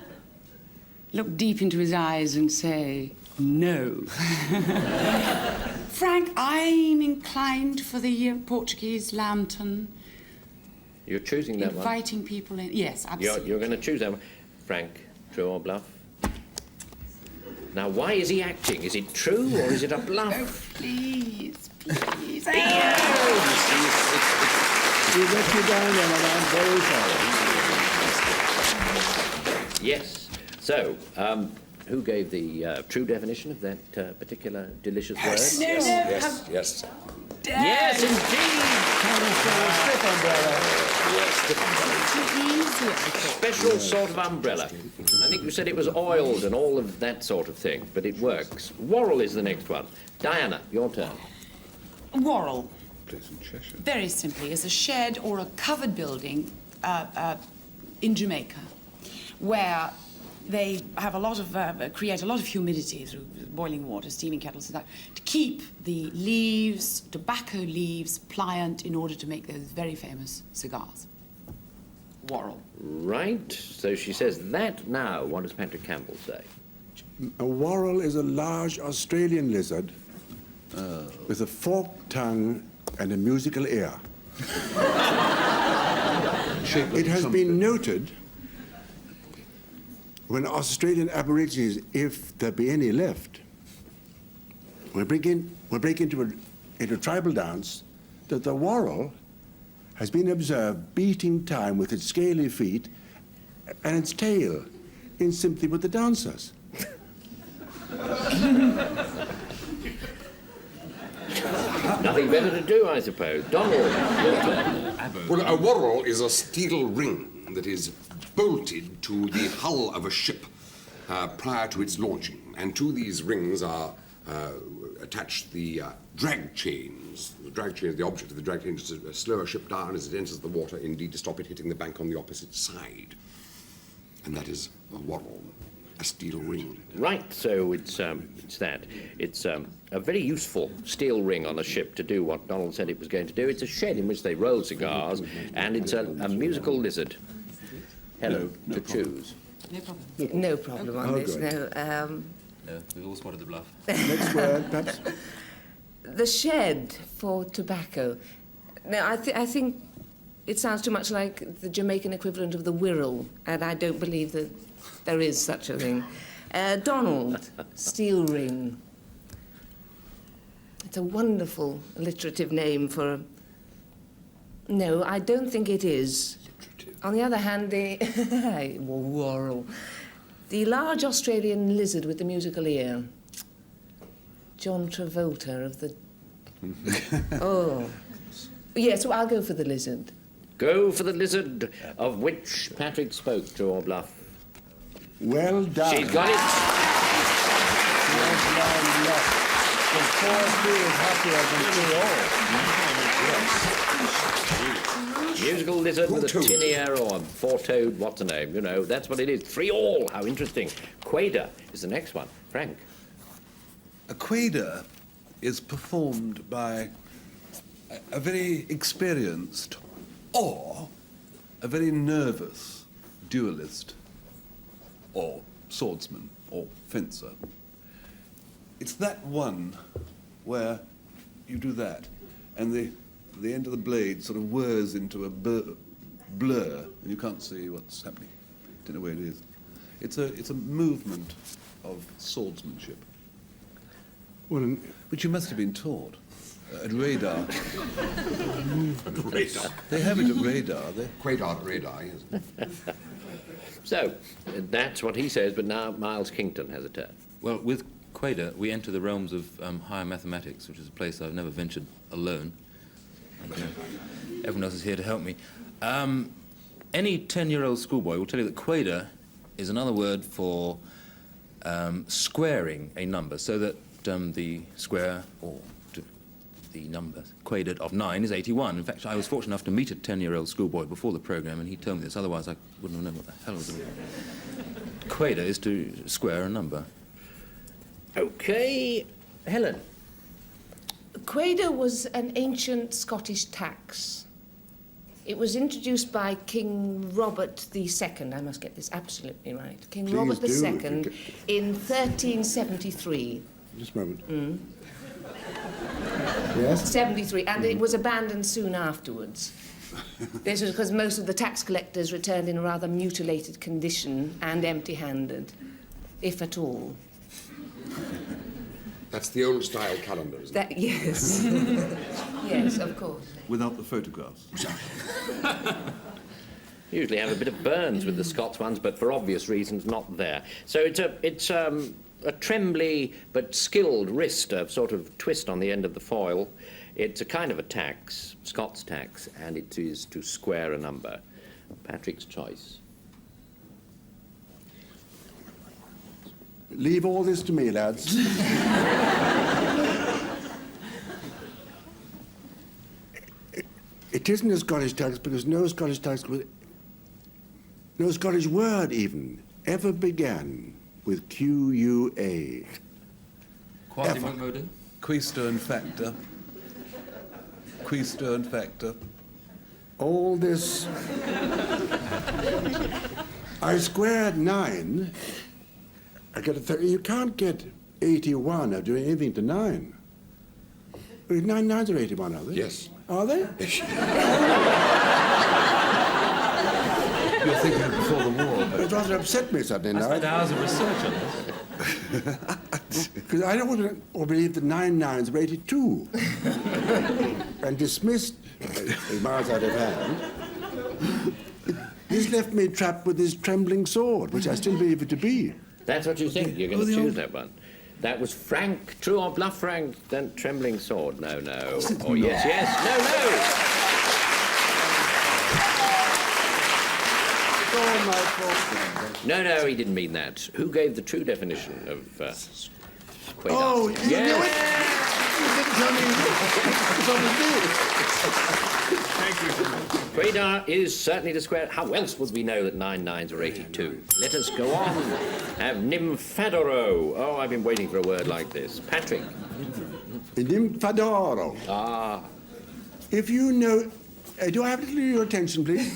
Look deep into his eyes and say, no. Frank, I'm inclined for the Portuguese lantern. You're choosing that one? Inviting people in. Yes, absolutely. You're going to choose that one. Frank, true or bluff? Now, why is he acting? Is it true or is it a bluff? Oh, please. You let you down then, and I'm very sorry. Yes. So, who gave the true definition of that particular delicious word? Yes. Yes, indeed! Special sort of umbrella. I think you said it was oiled and all of that sort of thing, but it works. Worrell is the next one. Diana, your turn. Worrell, very simply, is a shed or a covered building in Jamaica where they have a lot of, create a lot of humidity through boiling water, steaming kettles and that, to keep the leaves, tobacco leaves, pliant in order to make those very famous cigars. Worrell. Right. So she says that now. What does Patrick Campbell say? A worrell is a large Australian lizard with a forked tongue and a musical ear. It has been noted when Australian Aborigines, if there be any left, will break into a tribal dance, that the warrel has been observed beating time with its scaly feet and its tail in sympathy with the dancers. Nothing better to do, I suppose. Donald, your turn. Well, a warrel is a steel ring that is bolted to the hull of a ship prior to its launching. And to these rings are attached the drag chains. The drag chain, the object of the drag chain is to slow a ship down as it enters the water, indeed to stop it hitting the bank on the opposite side. And that is a warrel, a steel ring. Right, so it's that. It's a very useful steel ring on a ship to do what Donald said it was going to do. It's a shed in which they roll cigars, and it's a musical lizard. Helen, to choose. No problem. No problem on this, good. no. No, we've all spotted the bluff. Next word, perhaps. The shed for tobacco. Now, I think it sounds too much like the Jamaican equivalent of the Wirral, and I don't believe that there is such a thing. Donald, steel ring. It's a wonderful alliterative name for... No, I don't think it is. On the other hand, the... Warrel. The large Australian lizard with the musical ear. John Travolta of the... Oh. Yes, well, I'll go for the lizard. Go for the lizard of which Patrick spoke to your bluff. Well done. She's got it. The 4-2 is happier than 3-all. Musical lizard with a tin ear or a four-toed, what's the name? You know, that's what it is. 3-all. How interesting. Quader is the next one. Frank. A quader is performed by a very experienced or a very nervous duelist or swordsman or fencer. It's that one where you do that and the end of the blade sort of whirs into a blur and you can't see what's happening. Don't know where it is. It's a movement of swordsmanship. Well, which you must have been taught at radar. Radar. They have it at radar. Quaidar at radar, yes. So, that's what he says, but now Miles Kington has a turn. Well, with Quader, we enter the realms of higher mathematics, which is a place I've never ventured alone. And, everyone else is here to help me. Any 10-year-old schoolboy will tell you that Quader is another word for squaring a number, so that the square, or the number quadered of 9 is 81. In fact, I was fortunate enough to meet a 10-year-old schoolboy before the programme, and he told me this, otherwise I wouldn't have known what the hell was doing. Quader is to square a number. OK, Helen. Quader was an ancient Scottish tax. It was introduced by King Robert II. I must get this absolutely right. King Please Robert do. II in 1373. Just a moment. Mm. Yes? 73, and it was abandoned soon afterwards. This was because most of the tax collectors returned in a rather mutilated condition and empty-handed, if at all. That's the old style calendar, isn't it? Yes. Yes, of course. Without the photographs. Usually have a bit of Burns with the Scots ones, but for obvious reasons, not there. So it's a trembly but skilled wrist, a sort of twist on the end of the foil. It's a kind of a tax, Scots tax, and it is to square a number. Patrick's choice. Leave all this to me, lads. It isn't a Scottish tax because no Scottish word even ever began with Q-U-A. Quasi-modo? Keystone factor. Keystone factor. All this... I squared 9. I get a 30. You can't get 81 of doing anything to 9. 9 nines are 81, are they? Yes. Are they? you're thinking of before the war. It rather upset me suddenly I now. spent hours of research on this. Because I don't want to believe that 9 nines were 82 and dismissed miles out of hand. This left me trapped with this trembling sword, which I still believe it to be. That's what you think. You're going to choose that one. That was Frank. True or bluff, Frank? Then trembling sword. No, no. Or yes, yes. No, no. No, no, he didn't mean that. Who gave the true definition of quasar? Oh, you knew it? You didn't tell me. Thank you. Quasar is certainly the square. How else would we know that 9 nines are 82? Let us go on. Have nymphadoro. Oh, I've been waiting for a word like this. Patrick. Nymphadoro. Ah. If you know... do I have a little of your attention, please?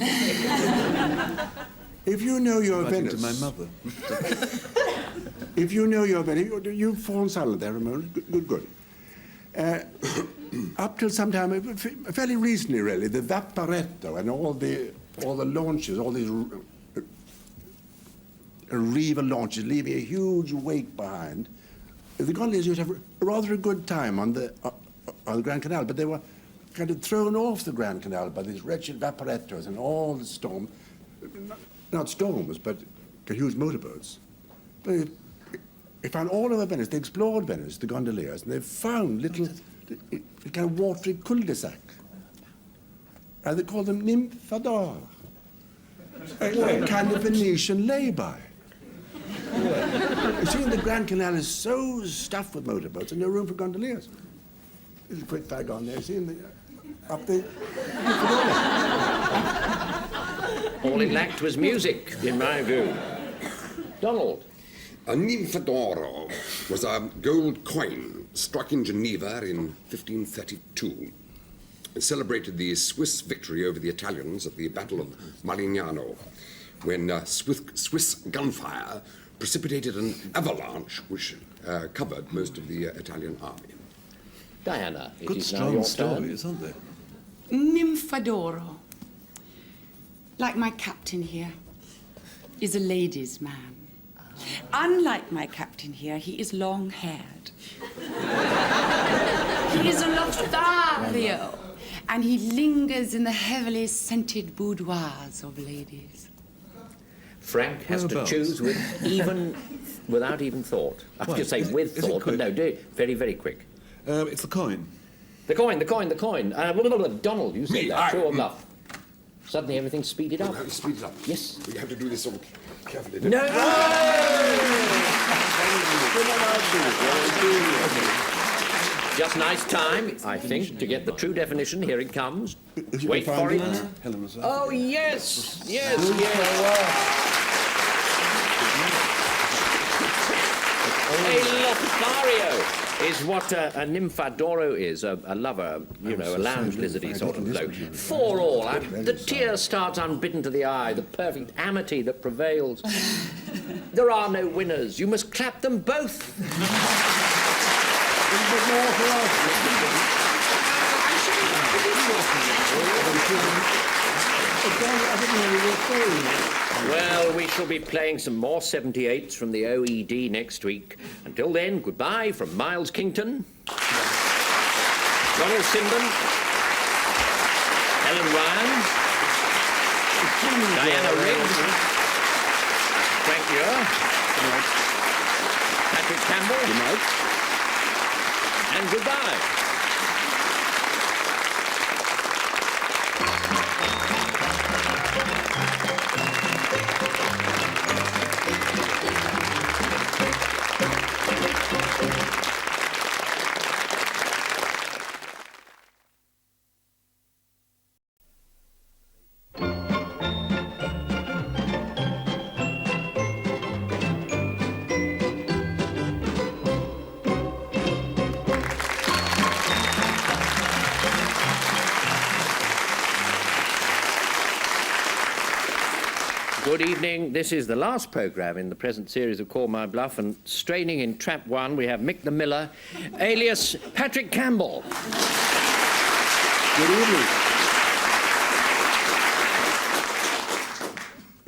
If you know your Venice... to my mother. If you know your Venice... You've fallen silent there a moment. Good, good. Up till some time, fairly recently, really, the Vaporetto and all the launches, all these Riva launches, leaving a huge wake behind. The gondoliers used to have rather a good time on the Grand Canal, but they were kind of thrown off the Grand Canal by these wretched Vaporettos and all the storm. Not storms, but huge motorboats. But they found all over Venice. They explored Venice, the gondoliers, and they found little kind of watery cul-de-sac. And they called them nymphador. A kind of Venetian lay-by. You see, the Grand Canal is so stuffed with motorboats and no room for gondoliers. There's a quick fag on there, see, up there. All it lacked was music, in my view. Donald. A nymphadoro was a gold coin struck in Geneva in 1532. It celebrated the Swiss victory over the Italians at the Battle of Marignano, when Swiss gunfire precipitated an avalanche which covered most of the Italian army. Diana, it Good is now strong your stories, turn. aren't they? Nymphadoro, like my captain here, is a ladies' man. Unlike my captain here, he is long-haired. He is a Lothario, and he lingers in the heavily scented boudoirs of ladies. Frank has to choose without even thought. I was going to say with thought, but no, do it very, very quick. It's the coin. The coin. Donald, you said that. True or bluff? Suddenly everything speeded up. Speed it up. Yes. We have to do this all carefully. No! Just nice time, I think, to get the true definition. Here it comes. Wait for it. Helen was Oh, yes! Yes, yes. A Lothario is what a nymphadoro is, a lover, you know, a lounge lizardy sort of bloke. For all, the tear starts unbidden to the eye, the perfect amity that prevails. There are no winners. You must clap them both. Well, we shall be playing some more 78s from the OED next week. Until then, goodbye from Miles Kington, Donald Sinden, Helen Ryan, Diana Rigg, Frank Muir, Patrick Campbell, and goodbye. Good evening. This is the last programme in the present series of Call My Bluff, and straining in Trap 1 we have Mick the Miller, alias Patrick Campbell. Good evening.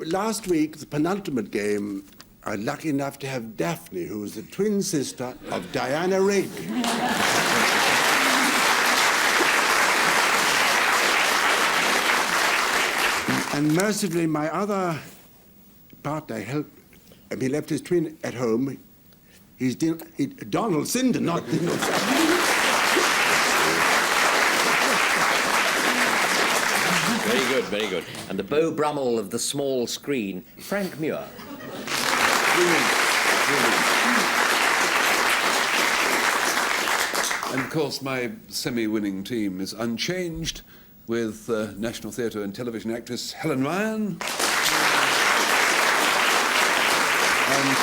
last week, the penultimate game, I was lucky enough to have Daphne, who was the twin sister of Diana Rigg. And mercifully, my other partner he left his twin at home. He's Donald Sinden, not... Very good, very good. And the Beau Brummel of the small screen, Frank Muir. And of course, my semi-winning team is unchanged, with National Theatre and Television actress Helen Ryan. And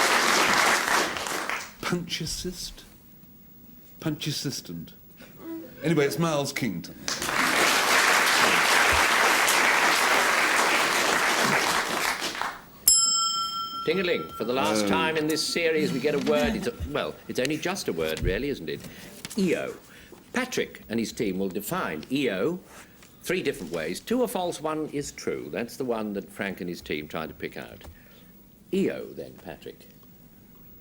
Punch Assistant. Anyway, it's Miles Kington. Ding-a-ling. For the last time in this series, we get a word. It's only just a word, really, isn't it? EO. Patrick and his team will define EO 3 different ways. 2 are false, 1 is true. That's the one that Frank and his team tried to pick out. EO, then, Patrick.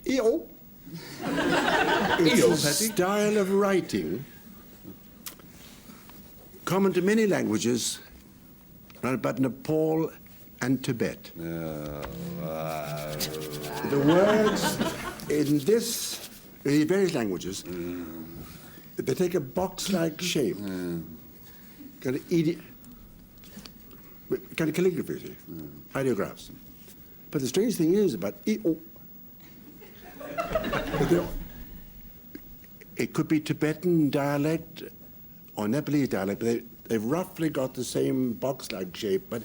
EO? It's a style of writing common to many languages, but Nepal and Tibet. The words in these various languages, they take a box-like shape, kind of calligraphy, you see, ideographs. But the strange thing is about it could be Tibetan dialect or Nepalese dialect, but they've roughly got the same box-like shape, but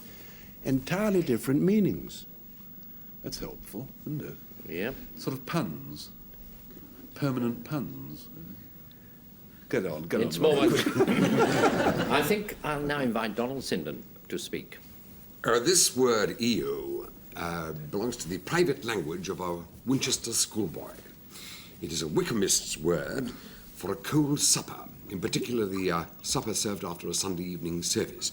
entirely different meanings. That's helpful, isn't it? Yeah. Sort of puns. Permanent puns. Get on. It's more like... I think I'll now invite Donald Sinden to speak. This word EO belongs to the private language of a Winchester schoolboy. It is a Wycomist's word for a cold supper, in particular the supper served after a Sunday evening service.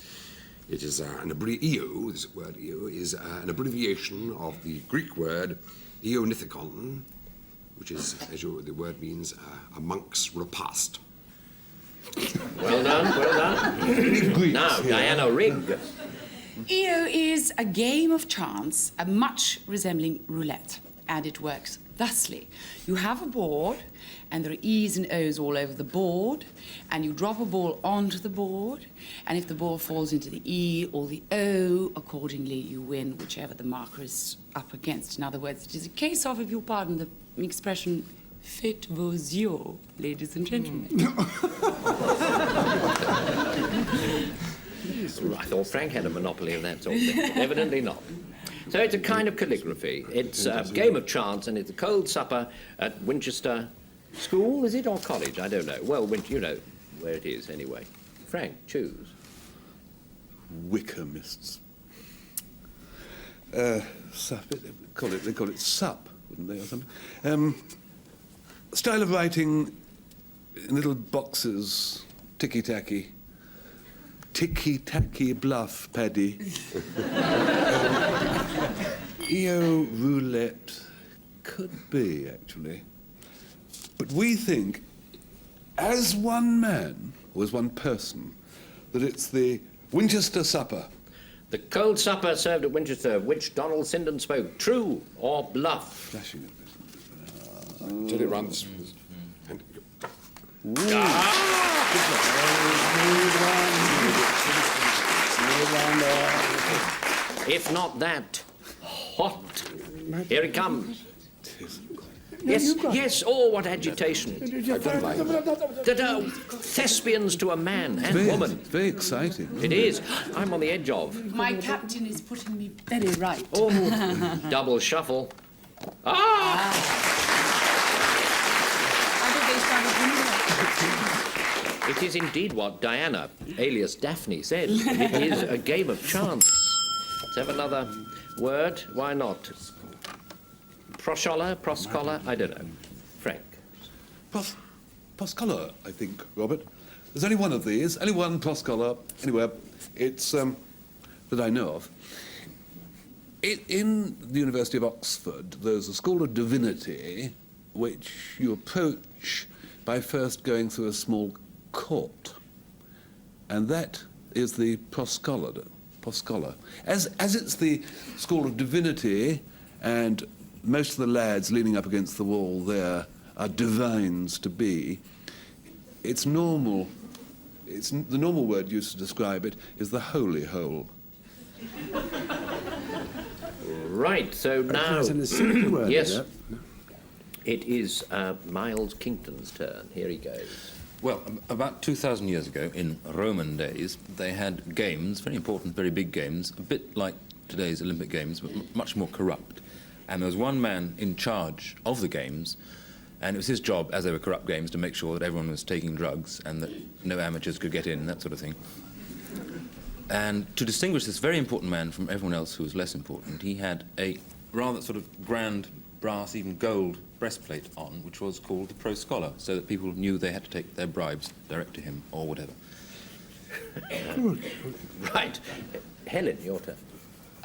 It is EO, this word EO, is an abbreviation of the Greek word eonithikon, which is, as the word means, a monk's repast. Well done. Now, Diana Rigg. EO is a game of chance, much resembling roulette, and it works thusly. You have a board, and there are E's and O's all over the board, and you drop a ball onto the board, and if the ball falls into the E or the O, accordingly you win whichever the marker is up against. In other words, it is a case of, if you'll pardon the expression, faites vos yeux, ladies and gentlemen. I thought Frank had a monopoly of that sort of thing. Evidently not. So it's a kind of calligraphy. It's a game of chance, and it's a cold supper at Winchester School, is it, or college? I don't know. Well, you know where it is, anyway. Frank, choose. Wycomist's. Sup, they call it sup, wouldn't they, or something? Style of writing in little boxes, ticky-tacky. Ticky-tacky bluff, Paddy. EO roulette could be, actually. But we think, as one man, or as one person, that it's the Winchester supper. The cold supper served at Winchester, of which Donald Sinden spoke. True or bluff? Flashing at this. Tell it round this. If not that, hot. Here it comes. Yes, oh, what agitation. That are thespians to a man and woman. Very exciting. It is. I'm on the edge of. My captain is putting me very right. Oh, double shuffle. It is indeed what Diana, alias Daphne, said. It is a game of chance. Let's have another word. Why not? Proscola? I don't know. Frank. Proscola, I think, Robert. There's only one of these, only one proscola anywhere. It's, that I know of. In the University of Oxford, there's a school of divinity which you approach by first going through a small court. And that is the proscola. As it's the school of divinity, and most of the lads leaning up against the wall there are divines to be, it's normal. The normal word used to describe it is the holy hole. Right, so now... There's an essential word. Yes. There. It is Miles Kington's turn. Here he goes. Well, about 2,000 years ago, in Roman days, they had games, very important, very big games, a bit like today's Olympic Games, but much more corrupt. And there was one man in charge of the games, and it was his job, as they were corrupt games, to make sure that everyone was taking drugs and that no amateurs could get in, that sort of thing. And to distinguish this very important man from everyone else who was less important, he had a rather sort of grand brass, even gold breastplate on, which was called the proscola, so that people knew they had to take their bribes direct to him or whatever. Right. Helen, your turn.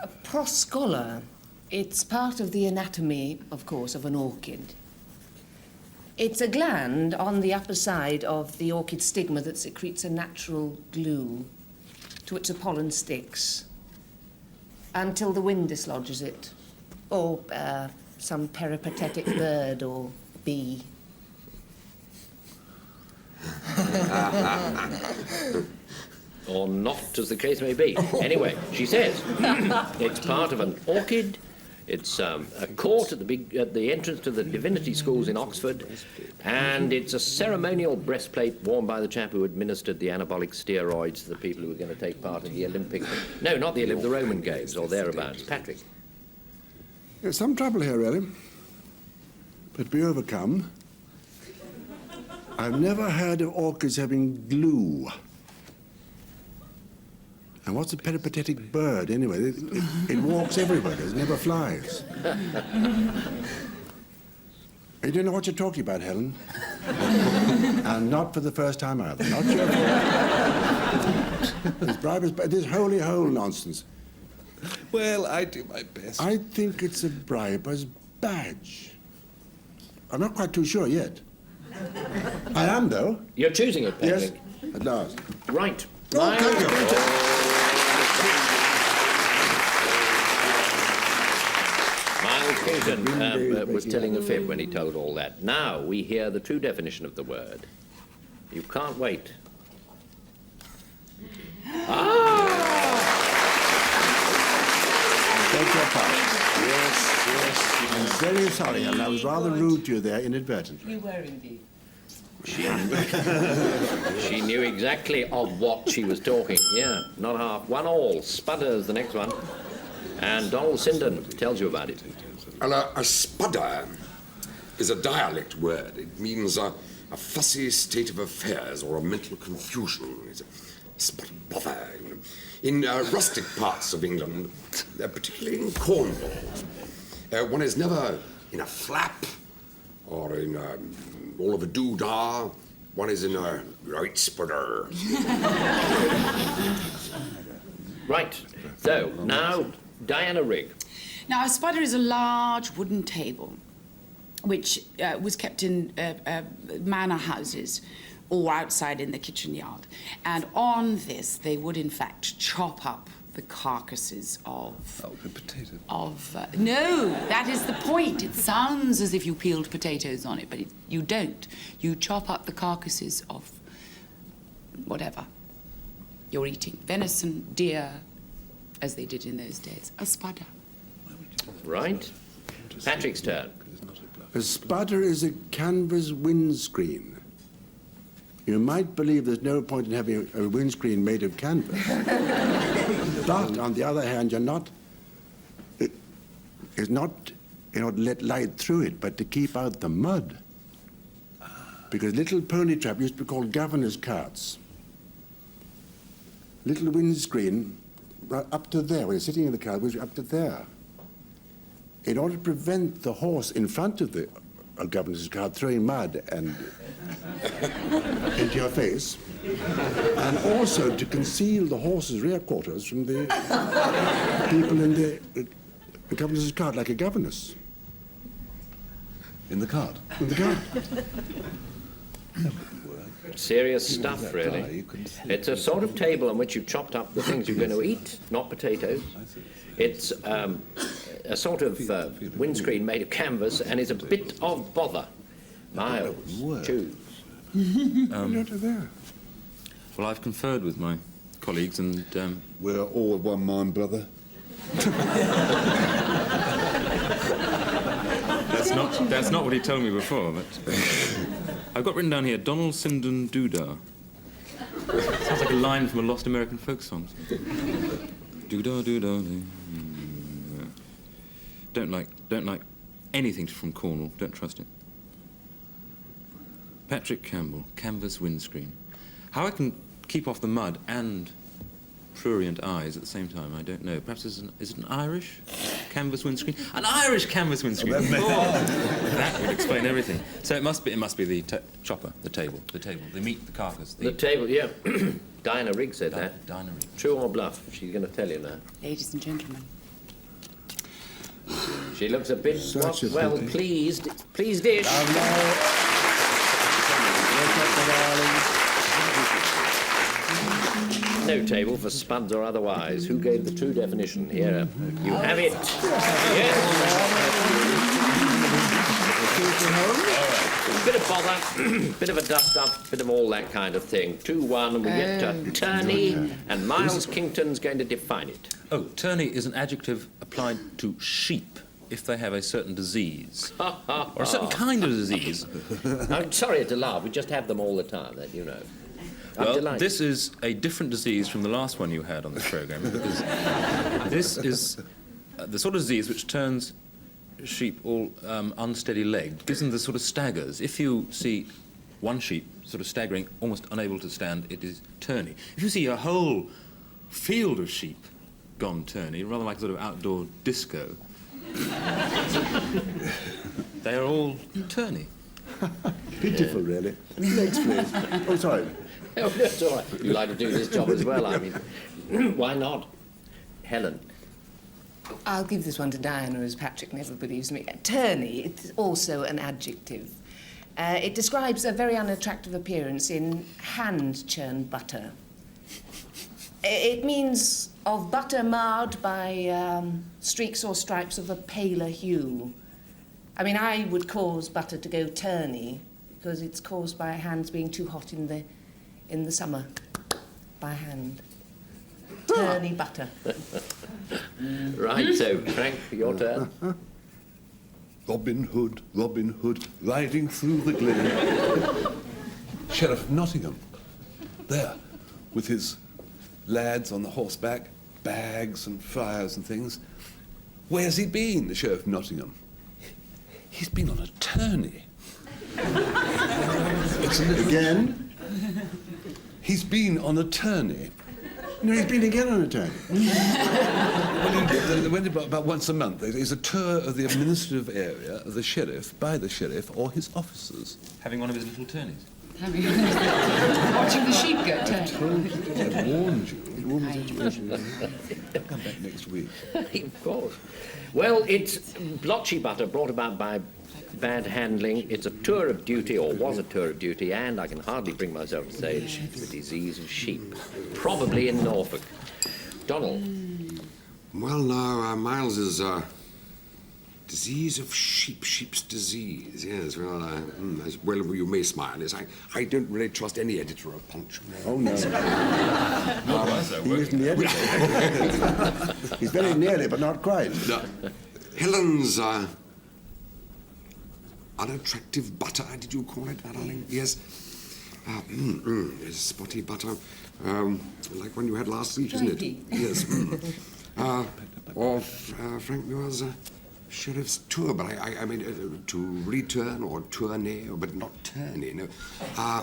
A proscola. It's part of the anatomy, of course, of an orchid. It's a gland on the upper side of the orchid stigma that secretes a natural glue to which the pollen sticks until the wind dislodges it, or some peripatetic bird or bee. Or not, as the case may be. Anyway, she says it's part of an orchid. It's a court at the entrance to the divinity schools in Oxford, and it's a ceremonial breastplate worn by the chap who administered the anabolic steroids to the people who were going to take part in the Olympic... No, not the Roman Games, or thereabouts. Patrick. There's some trouble here, really, but be overcome. I've never heard of orchids having glue. And what's a peripatetic bird, anyway? It walks everywhere, it never flies. You don't know what you're talking about, Helen. And not for the first time either. Not your fault. This holy hole nonsense. Well, I do my best. I think it's a briber's badge. I'm not quite too sure yet. I am, though. You're choosing it, Patrick? Yes, at last. Right. Oh, thank you. Miles Kington was telling a fib when he told all that. Now we hear the true definition of the word. You can't wait. Beg your pardon. Yes. I'm very sorry, Helen. I was rather rude to you there inadvertently. You were indeed. She knew exactly of what she was talking. Yeah, not half. 1-1. Spudder's the next one. And Donald Sinden tells you about it. Well, a spudder is a dialect word. It means a fussy state of affairs or a mental confusion. It's a spot of bother. In rustic parts of England, particularly in Cornwall, one is never in a flap or in all of a doodah. One is in a right spudder. Right. So, now, Diana Rigg. Now, a spudder is a large wooden table which was kept in manor houses or outside in the kitchen yard. And on this, they would, in fact, chop up the carcasses of... Oh, the potato. No, that is the point. It sounds as if you peeled potatoes on it, but you don't. You chop up the carcasses of whatever you're eating. Venison, deer, as they did in those days. A spudder. Right. Patrick's turn. A spudder is a canvas windscreen. You might believe there's no point in having a windscreen made of canvas. But, on the other hand, you're not let light through it, but to keep out the mud. Because little pony trap used to be called governor's carts. Little windscreen up to there, when you're sitting in the car, up to there. In order to prevent the horse in front of the governor's cart throwing mud and into your face, and also to conceal the horse's rear quarters from the people in the And comes his cart like a governess. In the cart? In the cart. Serious stuff, really. It's a sort of table on which you've chopped up the things you're going to eat, not potatoes. It's a sort of windscreen made of canvas, and is a bit of bother. Miles, choose. Well, I've conferred with my colleagues, and we're all of one mind, brother. That's not what he told me before, but I've got written down here, Donald Sinden Doodah. Sounds like a line from a lost American folk song. Doodah, doodah, doo. Don't like anything from Cornwall. Don't trust it. Patrick Campbell, canvas windscreen. How I can keep off the mud and prurient eyes at the same time, I don't know. Perhaps is it an Irish canvas windscreen? An Irish canvas windscreen. That would explain everything. So it must be the chopper, the table, the meat, the carcass. The table, yeah. Diana Rigg said that. Diana Rigg. True or bluff? She's going to tell you now. Ladies and gentlemen. She looks a bit pleased. Pleased-ish. No table for spuds or otherwise. Who gave the true definition? Here, you have it. Yes. A bit of bother, bit of a dust-up, bit of all that kind of thing. 2-1, and we get to Turney, and Miles Kington's going to define it. Oh, Turney is an adjective applied to sheep if they have a certain disease. Or a certain kind of disease. I'm sorry to laugh, we just have them all the time, that you know. Well, this is a different disease from the last one you had on this programme, because this is the sort of disease which turns sheep all unsteady-legged, gives them the sort of staggers. If you see one sheep sort of staggering, almost unable to stand, it is Turney. If you see a whole field of sheep gone Turney, rather like a sort of outdoor disco, they are all Turney. Pitiful, really. Next, please. Oh, sorry. Oh, that's all right. You like to do this job as well, I mean. Why not? Helen. I'll give this one to Diana, as Patrick never believes me. Turney, it's also an adjective. It describes a very unattractive appearance in hand-churned butter. It means of butter marred by streaks or stripes of a paler hue. I mean, I would cause butter to go turney because it's caused by hands being too hot in the summer by hand. Turney butter. Right, so, Frank, your turn. Robin Hood, riding through the glen. Sheriff of Nottingham, there, with his lads on the horseback, bags and fires and things. Where's he been, the Sheriff of Nottingham? He's been on a tourney. Again? He's been on a tourney. No, he's been again on a tourney. Well, about once a month. There's a tour of the administrative area of the sheriff, by the sheriff or his officers. Having one of his little tourneys. Watching the sheep go turney. I warned you. I'll come back next week. Of course. Well, it's blotchy butter brought about by bad handling. It's a tour of duty, or was a tour of duty, and I can hardly bring myself to say it's the disease of sheep. Probably in Norfolk. Donald. Well, now, Miles is disease of sheep's disease. Yes, well, as well you may smile, yes, I don't really trust any editor of Punch. Oh, no. He isn't the editor. He's very nearly, but not quite. No. Helen's unattractive butter, did you call it, darling? Yes. Spotty butter. Like one you had last week, isn't it? Yes. Or Frank Muir's sheriff's tour, but I mean to return or tourney, but not tourney. No. I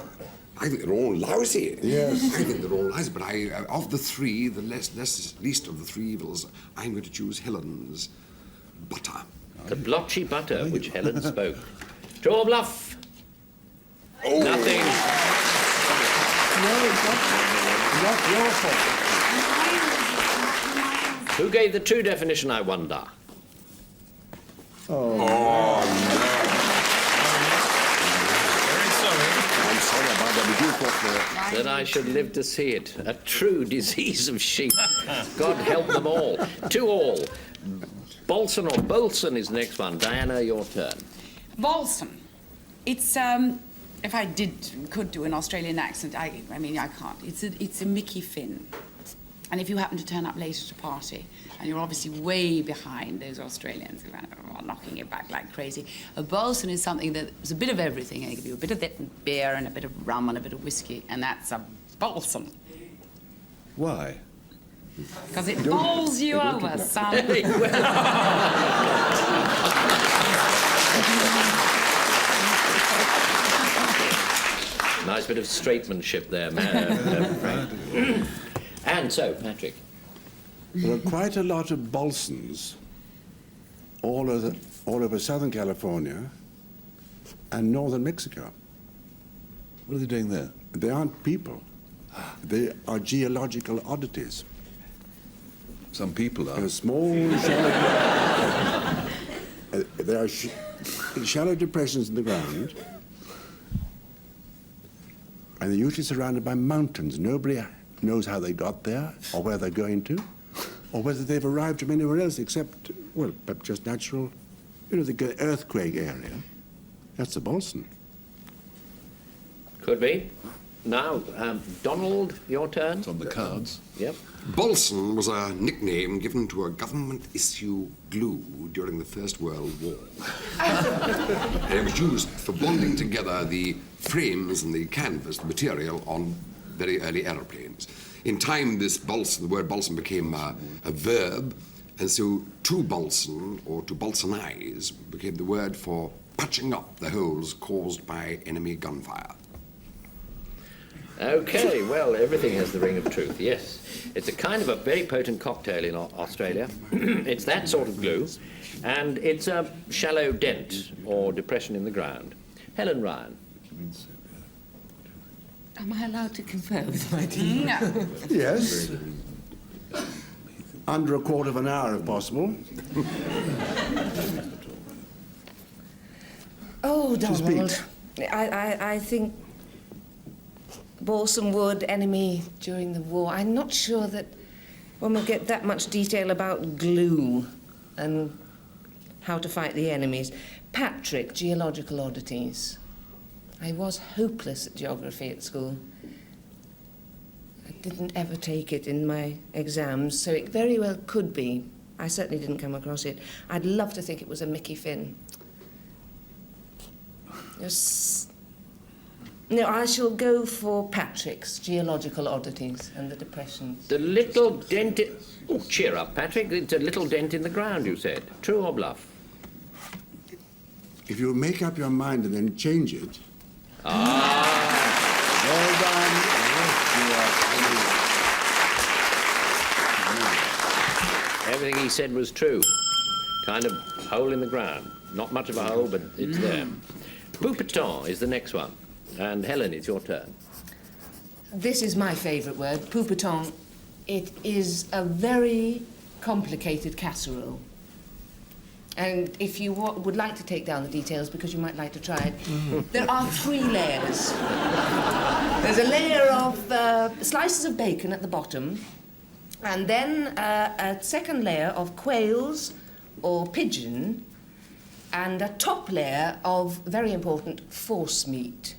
think they're all lousy. Yes. I think they're all lousy, but of the three, the least of the three evils, I'm going to choose Helen's butter. The blotchy butter, which Helen spoke. True or bluff? Oh. Nothing. No, it's not your fault. Who gave the true definition, I wonder? Oh, no. Very sorry. I'm sorry about that. We do thought That I should live to see it. A true disease of sheep. God help them all. 2-2. Bolson or Bolson is the next one. Diana, your turn. Bolson. It's, if I could do an Australian accent, I mean, I can't. It's a Mickey Finn. And if you happen to turn up late at a party, and you're obviously way behind those Australians who are knocking it back like crazy, a Bolson is something that's a bit of everything. They give you a bit of beer and a bit of rum and a bit of whiskey, and that's a Bolson. Why? Because it bowls you over, son. Nice bit of straightmanship there, Frank. And so, Patrick. There are quite a lot of Bolsons all over Southern California and northern Mexico. What are they doing there? They aren't people. They are geological oddities. Some people are. They're small, shallow... there are shallow depressions in the ground, and they're usually surrounded by mountains. Nobody knows how they got there, or where they're going to, or whether they've arrived from anywhere else except, well, just natural, the earthquake area. That's the Bolson. Could be. Now, Donald, your turn. It's on the cards. Yep. Bolson was a nickname given to a government-issue glue during the First World War. And it was used for bonding together the frames and the canvas, the material, on very early aeroplanes. In time, the word Bolson became a verb, and so to Bolson, or to Bolsonize, became the word for patching up the holes caused by enemy gunfire. Okay, well, everything has the ring of truth, yes. It's a kind of a very potent cocktail in Australia. It's that sort of glue, and it's a shallow dent or depression in the ground. Helen Ryan. Am I allowed to confer with my team? No. Yes. Under a quarter of an hour, if possible. Oh, Donald, I think balsam wood, enemy during the war. I'm not sure that one will get that much detail about glue and how to fight the enemies. Patrick, geological oddities. I was hopeless at geography at school. I didn't ever take it in my exams, so it very well could be. I certainly didn't come across it. I'd love to think it was a Mickey Finn. Yes. No, I shall go for Patrick's geological oddities and the depressions. The little dent... Oh, cheer up, Patrick. It's a little dent in the ground, you said. True or bluff? If you make up your mind and then change it... Well done. Everything he said was true. Kind of hole in the ground. Not much of a hole, but it's there. Poupeton is the next one. And Helen, it's your turn. This is my favourite word, poupeton. It is a very complicated casserole. And if you would like to take down the details, because you might like to try it, there are 3 layers. There's a layer of slices of bacon at the bottom, and then a second layer of quails or pigeon, and a top layer of, very important, force meat.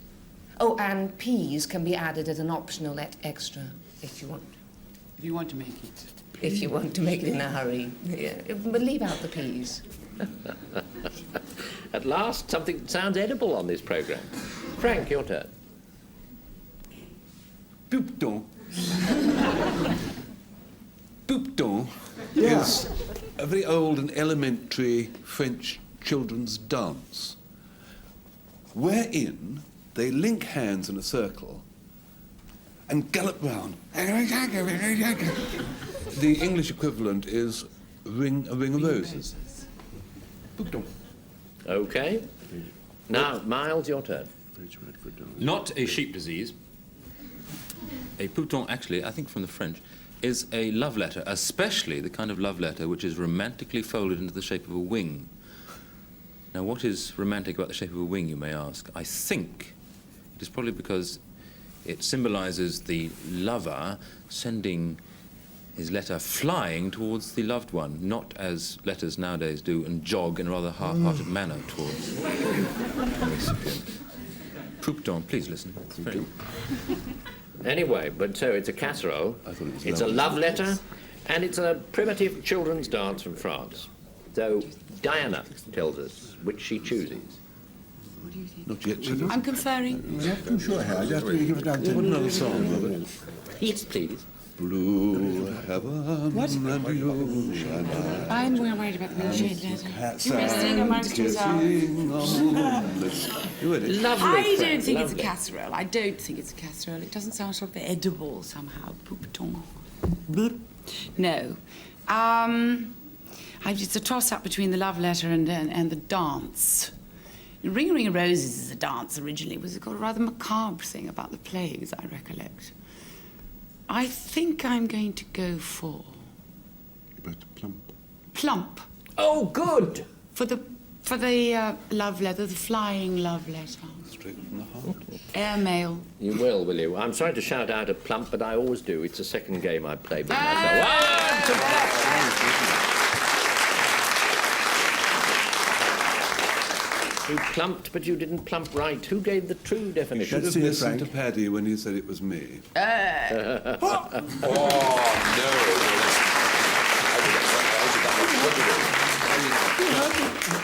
Oh, and peas can be added as an optional extra, if you want. If you want to make it. If you want to make it in a hurry. Yeah, but leave out the peas. At last, something sounds edible on this programme. Frank, your turn. Poupeton. Poupeton is a very old and elementary French children's dance, wherein they link hands in a circle and gallop round. The English equivalent is a ring of roses. Okay. Now, Miles, your turn. Not a sheep disease. A poupeton, actually, I think from the French, is a love letter, especially the kind of love letter which is romantically folded into the shape of a wing. Now, what is romantic about the shape of a wing, you may ask? I think it is probably because it symbolises the lover sending his letter flying towards the loved one, not as letters nowadays do and jog in a rather half-hearted manner towards the recipient. Poupton, please listen. Anyway, but so it's a casserole, it's a love letter, and it's a primitive children's dance from France. So Diana tells us which she chooses. What do you think? Not yet. I'm conferring. I'm not sure here. I just really give it down to Another song, Robert. Yes, please. Blue heaven What? and the ocean. I'm worried about the milkshake letter. You may sing amongst yourselves. Lovely. I don't friend, think lovely. it's a casserole. I don't think it's a casserole. It doesn't sound sort of edible somehow. Poupton. No. It's a toss-up between the love letter and the dance. Ring Ring of Roses is a dance originally. It was got a rather macabre thing about the plague, as I recollect. I think I'm going to go for But plump. plump. Oh, good! For the love letter, the flying love letter. Straight from the heart. Airmail. You will you? I'm sorry to shout out a plump, but I always do. It's the second game I played with myself. You plumped, but you didn't plump right. Who gave the true definition? Should have listened to Paddy when he said it was me.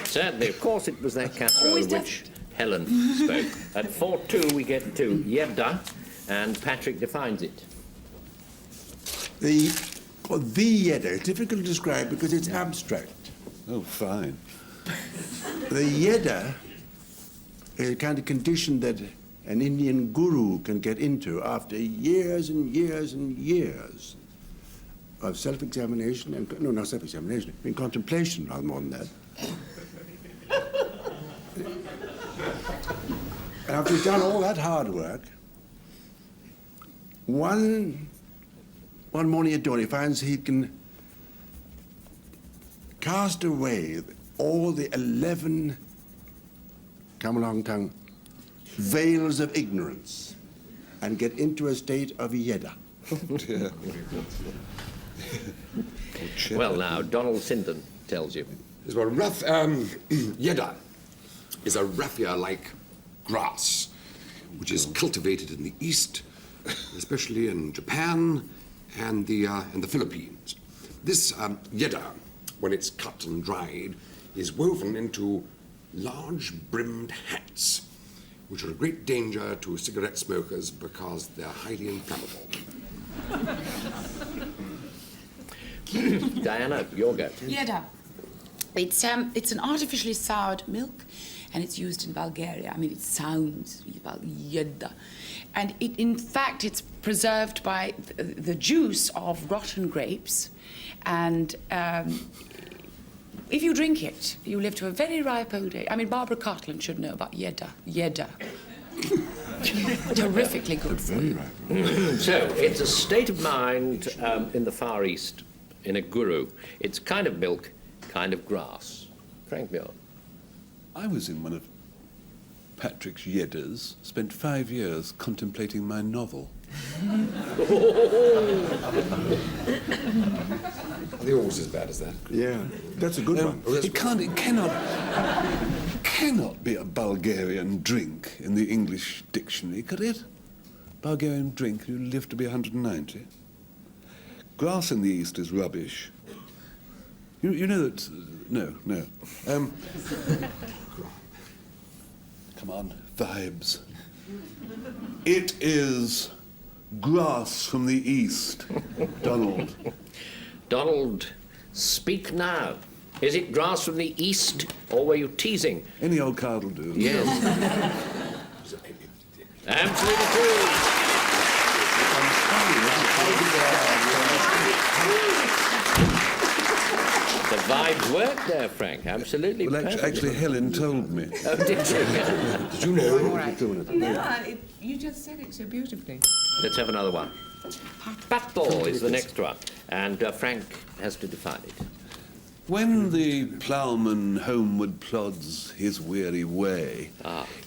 Certainly, of course, it was that casserole which Helen spoke. At 4-2, we get to Yedda, and Patrick defines it. The Yedda is difficult to describe because it's abstract. Oh, fine. The Yedda is a kind of condition that an Indian guru can get into after years and years and years of self-examination, and no, not self-examination, in contemplation, rather more than that. And after he's done all that hard work, one morning at dawn, he finds he can cast away all the 11, come along tongue, veils of ignorance and get into a state of Yedda. Oh, dear. Well, now, Donald Sinden tells you. Well, Yedda is a raffia-like grass, which is cultivated in the East, especially in Japan and the Philippines. This Yedda, when it's cut and dried, is woven into large brimmed hats, which are a great danger to cigarette smokers because they're highly inflammable. Diana, your go. Yedda. It's an artificially soured milk, and it's used in Bulgaria. I mean, it sounds about Yedda. And in fact, it's preserved by the juice of rotten grapes, and if you drink it, you live to a very ripe old age. I mean, Barbara Cartland should know about Yedda. Yedda. Terrifically good food. So, it's a state of mind in the Far East, in a guru. It's kind of milk, kind of grass. Frank Muir. I was in one of Patrick's Yeddas, spent 5 years contemplating my novel. Are they always as bad as that? Yeah, that's a good one. It cannot be a Bulgarian drink in the English dictionary, could it? Bulgarian drink, you live to be 190. Grass in the East is rubbish. You know that... No. Come on, vibes. It is grass from the East, Donald. Donald, speak now. Is it grass from the East, or were you teasing? Any old card will do. Yes. Absolutely true. The vibes work there, Frank. Absolutely. Well, actually, Helen told me. Oh, did you? Did you know? All right. Yeah, you just said it so beautifully. Let's have another one. Battle is the next one, and Frank has to define it. When the ploughman homeward plods his weary way,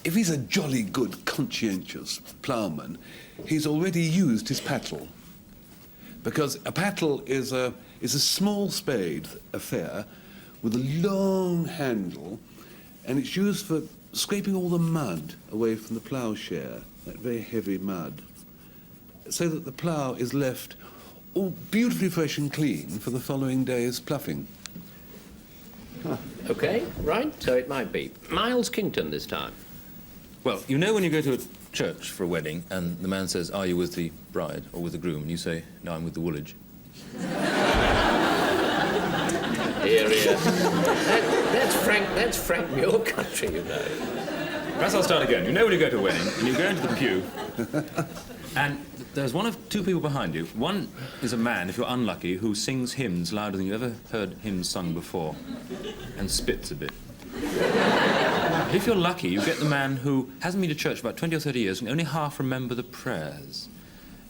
if he's a jolly good, conscientious ploughman, he's already used his pattle. Because a pattle is a small spade affair with a long handle, and it's used for scraping all the mud away from the ploughshare, that very heavy mud, so that the plough is left all beautifully fresh and clean for the following day's ploughing. OK, right, so it might be. Miles Kington this time. Well, you know when you go to a church for a wedding and the man says, "Are you with the bride or with the groom?" and you say, "No, I'm with the Woolwich." Here. That's Frank Muir country, you know. Perhaps I'll start again. You know when you go to a wedding and you go into the pew and there's one of two people behind you. One is a man, if you're unlucky, who sings hymns louder than you've ever heard hymns sung before and spits a bit. If you're lucky, you get the man who hasn't been to church for about 20 or 30 years and only half remember the prayers.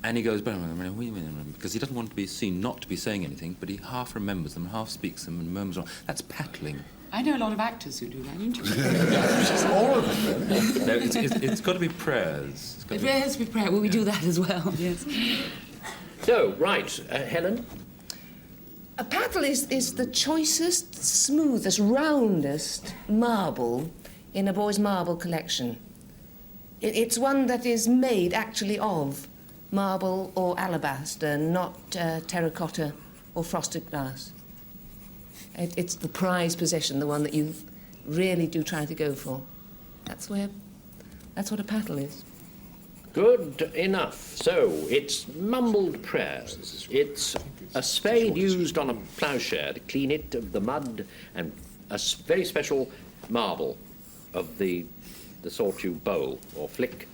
And he goes, because he doesn't want to be seen not to be saying anything, but he half remembers them, half speaks them, and murmurs on. That's pattling. I know a lot of actors who do that, don't you? All of them. No, it's got to be prayers. It has to be prayer. Well, we do that as well, yes. So, right, Helen? A pattle is the choicest, smoothest, roundest marble in a boy's marble collection. It's one that is made actually of marble or alabaster, not terracotta or frosted glass. It's the prized possession, the one that you really do try to go for. That's what a pattle is. Good enough. So, it's mumbled prayers. It's a spade used on a ploughshare to clean it of the mud, and a very special marble of the sort you bowl or flick.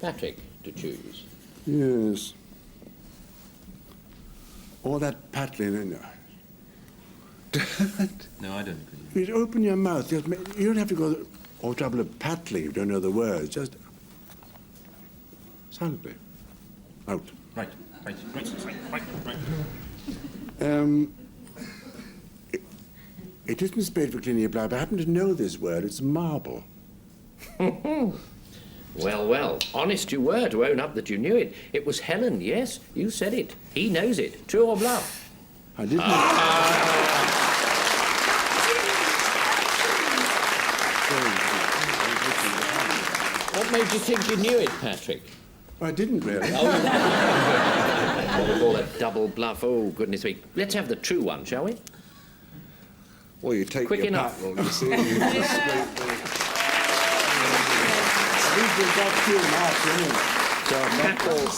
Patrick, to choose. Yes. All that paddling in there. No, I don't agree. You open your mouth. You don't have to go all trouble of paddling if you don't know the words. Just silently. Out. Right. It isn't a spade for cleaning a plough, but I happen to know this word. It's marble. Well, honest you were to own up that you knew it. It was Helen, yes, you said it. He knows it. True or bluff? I didn't. What made you think you knew it, Patrick? I didn't really. What we call a double bluff. Oh, goodness me. Let's have the true one, shall we? Well, you take Quick your enough. paddle, you see, you just scrape the... At least we've got few marks anyway. So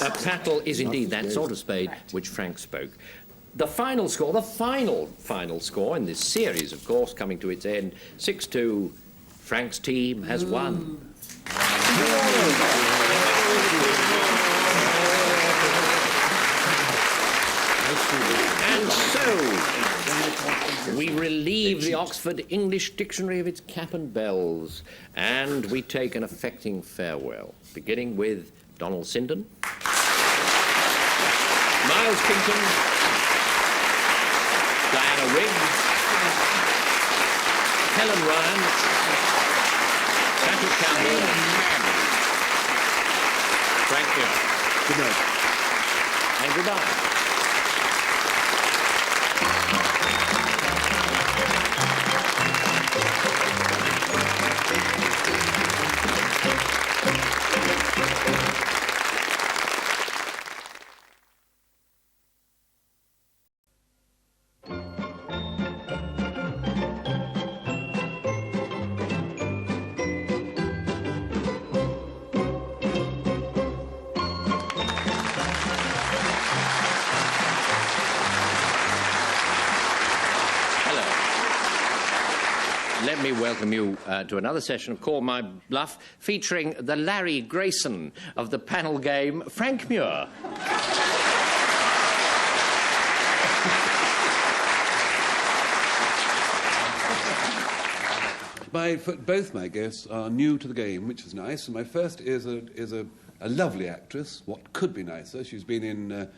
a pattle is indeed that sort of spade which Frank spoke. The final score, the final score in this series, of course, coming to its end, 6-2, Frank's team has won. And so, we relieve the Oxford English Dictionary of its cap and bells, and we take an affecting farewell, beginning with Donald Sinden, Miles Kington, Diana Rigg, Helen Ryan, Patrick Campbell, Frank Muir. Good night. And goodbye. Let me welcome you to another session of Call My Bluff, featuring the Larry Grayson of the panel game, Frank Muir. Both my guests are new to the game, which is nice. And my first is a lovely actress. What could be nicer? She's been in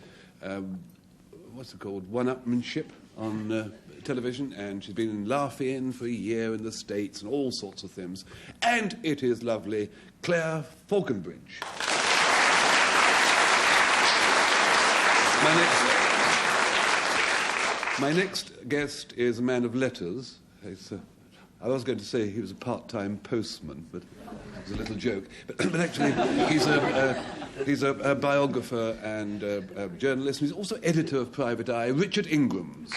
what's it called, one-upmanship on television, and she's been in Laugh-In for a year in the States and all sorts of things. And it is lovely, Claire Faulconbridge. My next guest is a man of letters. I was going to say he was a part-time postman, but it was a little joke. But actually, he's a biographer and a journalist. He's also editor of Private Eye, Richard Ingrams.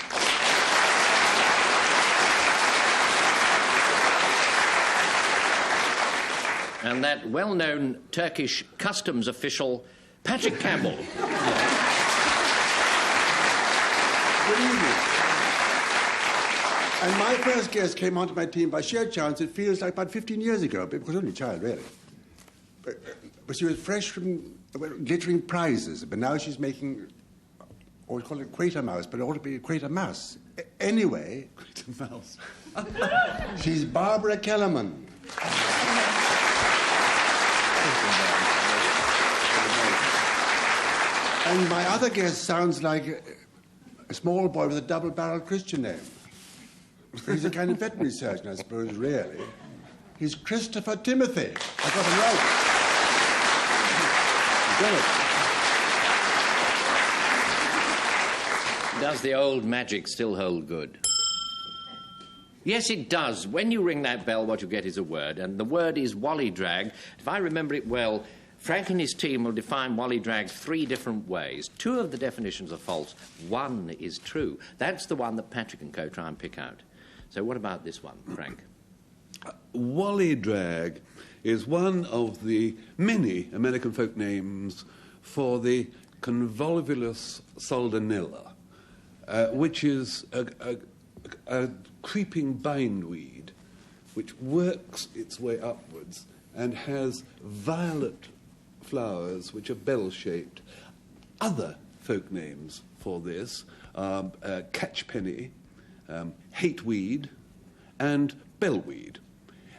And that well-known Turkish customs official, Patrick Campbell. Good evening. And my first guest came onto my team by sheer chance. It feels like about 15 years ago, but it was only a child, really. But she was fresh from glittering prizes, but now she's making, or we call it Quater Mouse, but it ought to be Quater Mouse. Anyway, Quater Mouse. She's Barbara Kellerman. And my other guest sounds like a small boy with a double-barreled Christian name. He's a kind of veterinary surgeon, I suppose, really. He's Christopher Timothy. I got him right. Does the old magic still hold good? Yes, it does. When you ring that bell, what you get is a word, and the word is Wallydrag. If I remember it well, Frank and his team will define Wallydrag 3 different ways. 2 of the definitions are false. 1 is true. That's the one that Patrick and co try and pick out. So what about this one, Frank? Wallydrag is one of the many American folk names for the Convolvulus soldanella, which is a creeping bindweed which works its way upwards and has violet flowers which are bell-shaped. Other folk names for this are catchpenny, hateweed, and bellweed.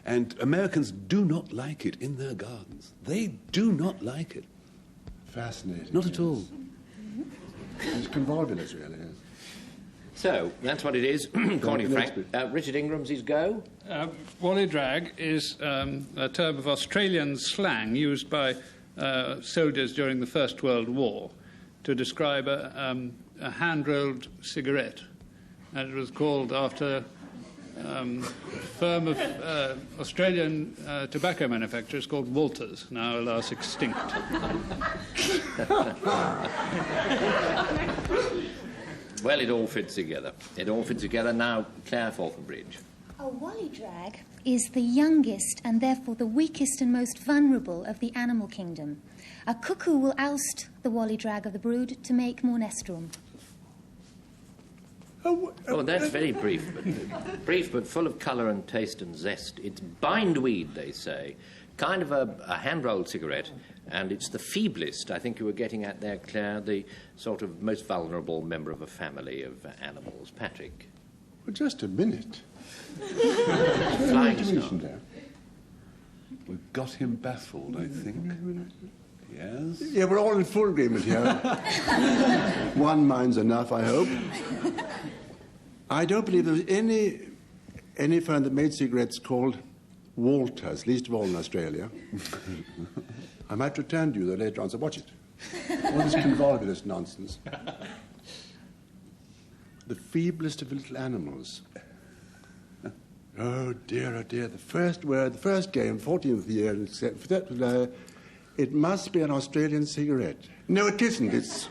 And Americans do not like it in their gardens. They do not like it. Fascinating. Not at all. It's convolvulus, really, yes. So, that's what it is, according to Frank. Richard Ingrams, his go? Wallydrag is a term of Australian slang used by soldiers during the First World War to describe a hand-rolled cigarette. And it was called after a firm of Australian tobacco manufacturers called Walters, now alas extinct. Well, it all fits together. It all fits together. Now, Claire Faulconbridge. A wallydrag is the youngest and therefore the weakest and most vulnerable of the animal kingdom. A cuckoo will oust the wallydrag of the brood to make more nest room. Oh, that's very brief but full of colour and taste and zest. It's bindweed, they say, kind of a hand-rolled cigarette, and it's the feeblest, I think you were getting at there, Claire, the sort of most vulnerable member of a family of animals. Patrick? Well, just a minute. Flying start. We've got him baffled, I think. Yes? Yeah, we're all in full agreement here. One mind's enough, I hope. I don't believe there was any firm that made cigarettes called Walters, least of all in Australia. I might return to you, though, later on, so watch it. All this convolvulus nonsense. The feeblest of little animals. Oh, dear, the first word, the first game, 14th year, it must be an Australian cigarette. No, it isn't. This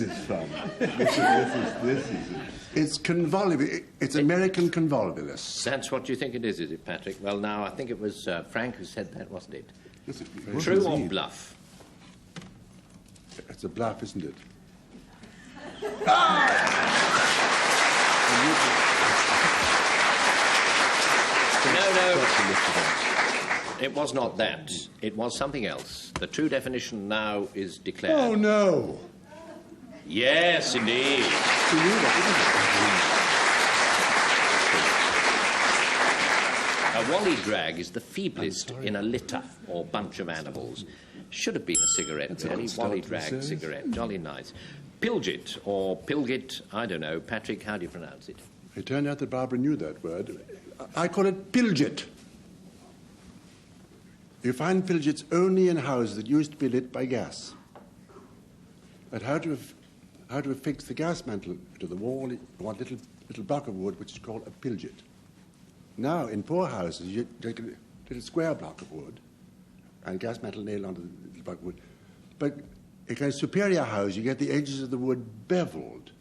is fun. This is. It's convolvulus. It's American convolvulus. That's what you think it is it, Patrick? Well, now, I think it was Frank who said that, wasn't it? Yes, True or bluff? It's a bluff, isn't it? No. It was not that. It was something else. The true definition now is declared. Oh, no. Yes, indeed. A wallydrag is the feeblest in a litter or bunch of animals. Should have been a cigarette, That's a really. good start Wally to the drag series. cigarette. Jolly nice. Pilgit or Pilgit, I don't know. Patrick, how do you pronounce it? It turned out that Barbara knew that word. I call it Pilgit. You find Pilgits only in houses that used to be lit by gas. But how to affix the gas mantle to the wall, you want a little block of wood, which is called a Pilgit. Now, in poor houses, you take a little square block of wood and gas mantle nailed onto the little block of wood. But in a kind of superior house, you get the edges of the wood beveled,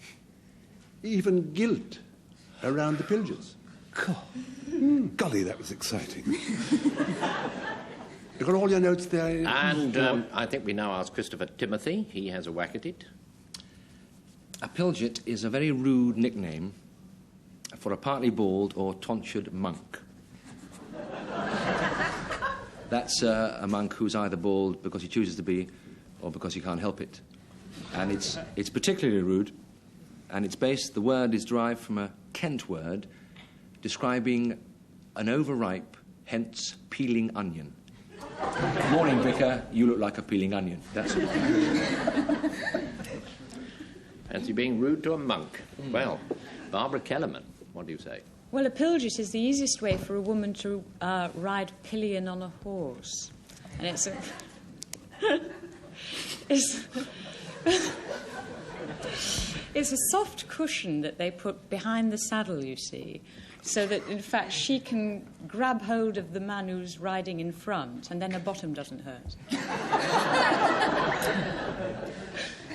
even gilt around the Pilgits. Golly, that was exciting. You've got all your notes there. And I think we now ask Christopher Timothy. He has a whack at it. A Pilgit is a very rude nickname for a partly bald or tonsured monk. That's a monk who's either bald because he chooses to be or because he can't help it. And it's particularly rude, and the word is derived from a Kent word describing an overripe, hence peeling onion. Morning, Vicar, you look like a peeling onion. That's it. Fancy being rude to a monk. Well, Barbara Kellerman, what do you say? Well, a Pilgit is the easiest way for a woman to ride pillion on a horse. And it's a... it's a soft cushion that they put behind the saddle, you see, so that, in fact, she can grab hold of the man who's riding in front, and then her bottom doesn't hurt.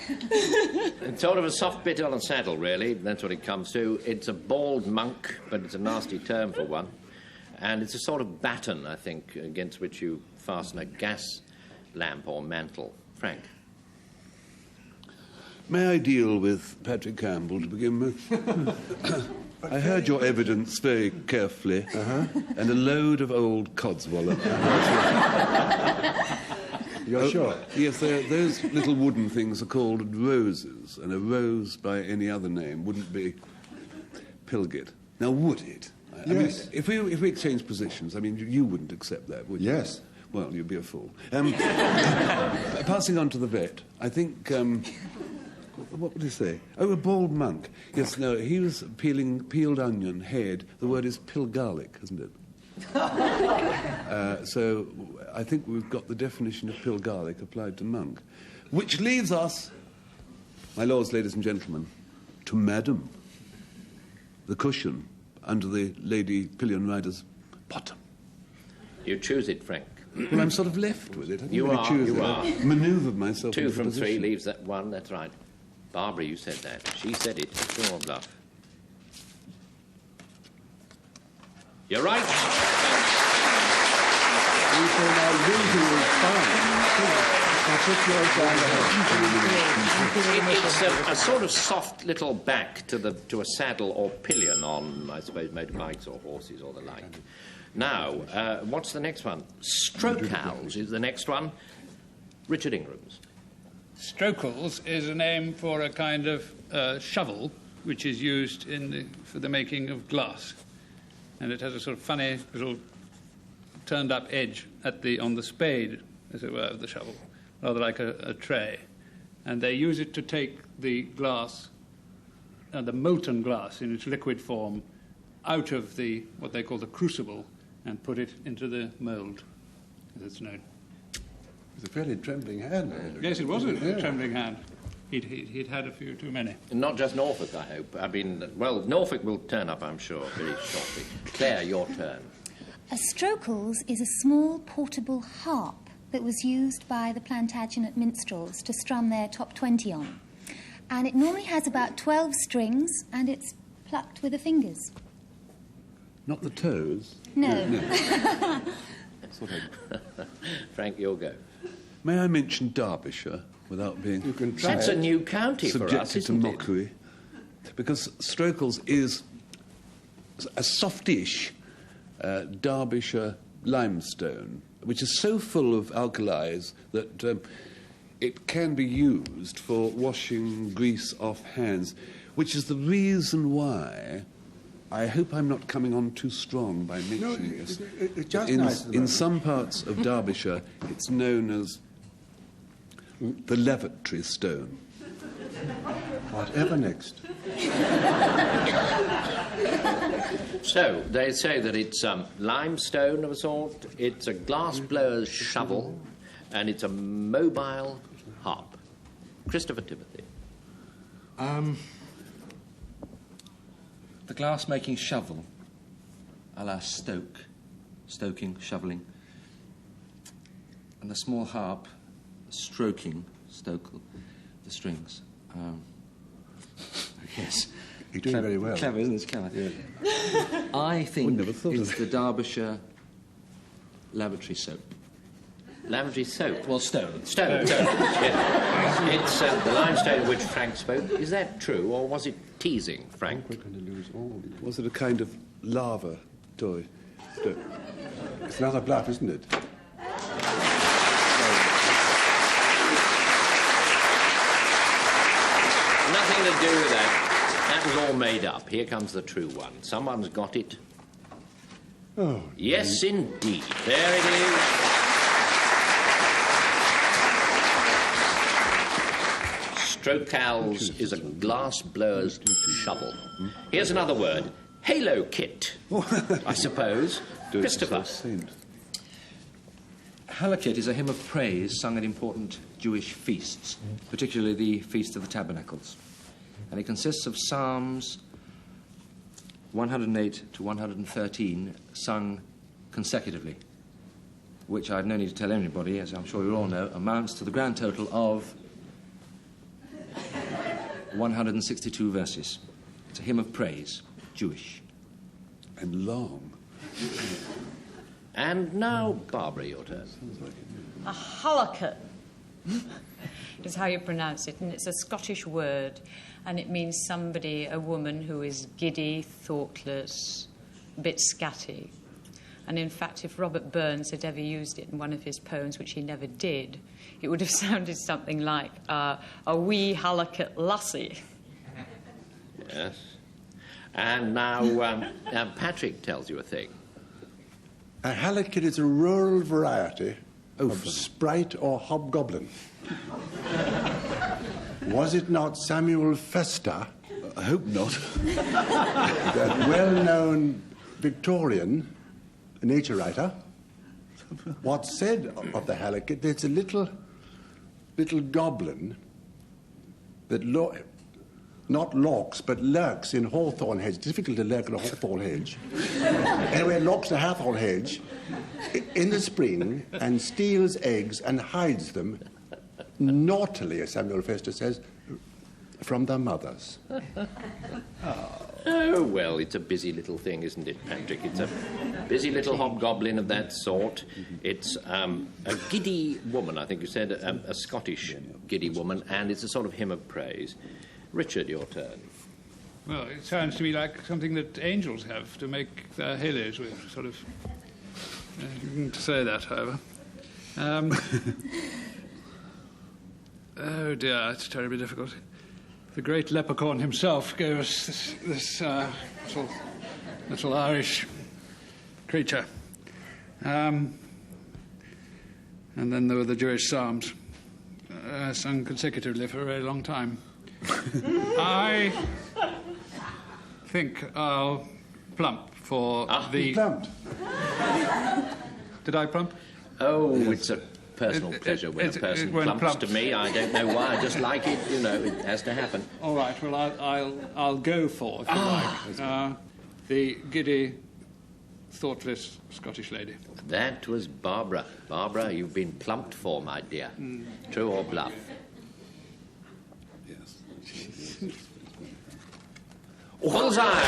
It's sort of a soft bit on a saddle, really. That's what it comes to. It's a bald monk, but it's a nasty term for one. And it's a sort of baton, I think, against which you fasten a gas lamp or mantle. Frank? May I deal with Patrick Campbell to begin with? I heard your evidence very carefully, and a load of old codswallop. You're sure? Yes, those little wooden things are called roses, and a rose by any other name wouldn't be Pilgit. Now, would it? I mean, if we exchange positions, I mean, you wouldn't accept that, would you? Yes. Well, you'd be a fool. Passing on to the vet, I think... what would he say? Oh, a bald monk. Yes, no, he was peeled onion, head. The word is pilgarlic, isn't it? So I think we've got the definition of pilgarlic applied to monk. Which leaves us, my lords, ladies and gentlemen, to Madam. The cushion under the lady pillion rider's bottom. You choose it, Frank. Well, I'm sort of left with it. I You are. I've manoeuvred myself Two into from position. three leaves that one, that's right. Barbara, you said that. She said it. True or bluff? You're right. It's a sort of soft little back to a saddle or pillion on, I suppose, motorbikes or horses or the like. Now, what's the next one? Strokehals is the next one. Richard Ingrams. Strokels is a name for a kind of shovel which is used for the making of glass. And it has a sort of funny little turned-up edge on the spade, as it were, of the shovel, rather like a tray. And they use it to take the glass, the molten glass in its liquid form, out of what they call the crucible, and put it into the mould, as it's known. It's a fairly trembling hand. Yes, it was a trembling hand. He'd had a few too many. Not just Norfolk, I hope. I mean, well, Norfolk will turn up, I'm sure, very shortly. Claire, your turn. A strokels is a small portable harp that was used by the Plantagenet minstrels to strum their top 20 on. And it normally has about 12 strings, and it's plucked with the fingers. Not the toes? No. That's what I... Frank, your go. May I mention Derbyshire without being... You can try. That's a new county for us, subjected to isn't it? mockery. Because Strokels is a softish Derbyshire limestone, which is so full of alkalis that it can be used for washing grease off hands, which is the reason why I hope I'm not coming on too strong by mentioning this. It's just nice. In some parts of Derbyshire, it's known as The lavatory stone. Whatever next? So, they say that it's limestone of a sort, it's a glass blower's shovel, and it's a mobile harp. Christopher Timothy. The glass-making shovel, a la stoking, shovelling, and the small harp, stoke the strings. Yes. You're doing very well. Clever, isn't it? It's clever. Yeah. I think it's the Derbyshire lavatory soap. Lavatory soap? Well, stone. Stone. Yeah. It's the limestone which Frank spoke. Is that true, or was it teasing, Frank? We're going to lose all these. Was it a kind of lava toy? It's another bluff, isn't it? Nothing to do with that. That was all made up. Here comes the true one. Someone's got it. Oh. Yes, indeed. There it is. Strocal's is a glass blower's shovel. Here's another word. Halo kit, I suppose. Christopher. Halakit is a hymn of praise sung at important Jewish feasts, particularly the Feast of the Tabernacles. And it consists of Psalms 108 to 113 sung consecutively, which I've no need to tell anybody, as I'm sure you all know, amounts to the grand total of 162 verses. It's a hymn of praise, Jewish. And long. And now, Barbara, your turn. A halakut is how you pronounce it, and it's a Scottish word, and it means somebody, a woman who is giddy, thoughtless, a bit scatty. And in fact, if Robert Burns had ever used it in one of his poems, which he never did, it would have sounded something like, a wee halakut lassie. Yes. And now, Patrick tells you a thing. A halakut is a rural variety of sprite or hobgoblin. Was it not Samuel Fester? I hope not. That well-known Victorian nature writer. What's said of the halakut, it's a little goblin that not lurks, but lurks in hawthorn hedge. It's difficult to lurk in a hawthorn hedge. Anyway, lurks in a hawthorn hedge in the spring and steals eggs and hides them naughtily, as Samuel Fester says, from their mothers. Oh, well, it's a busy little thing, isn't it, Patrick? It's a busy little hobgoblin of that sort. It's a giddy woman, I think you said, a Scottish giddy woman, and it's a sort of hymn of praise. Richard, your turn. Well, it sounds to me like something that angels have to make their halos with, sort of. To say that, however. Oh dear, it's terribly difficult. The great leprechaun himself gave us this little Irish creature. And then there were the Jewish Psalms, sung consecutively for a very long time. I think I'll plump for the... You plumped. Did I plump? Oh, it's a personal pleasure when a person plumps to me. I don't know why. I just like it. You know, it has to happen. All right. Well, I'll go for, if you like, the giddy, thoughtless Scottish lady. That was Barbara. Barbara, you've been plumped for, my dear. True or bluff? Yes. Bullseye!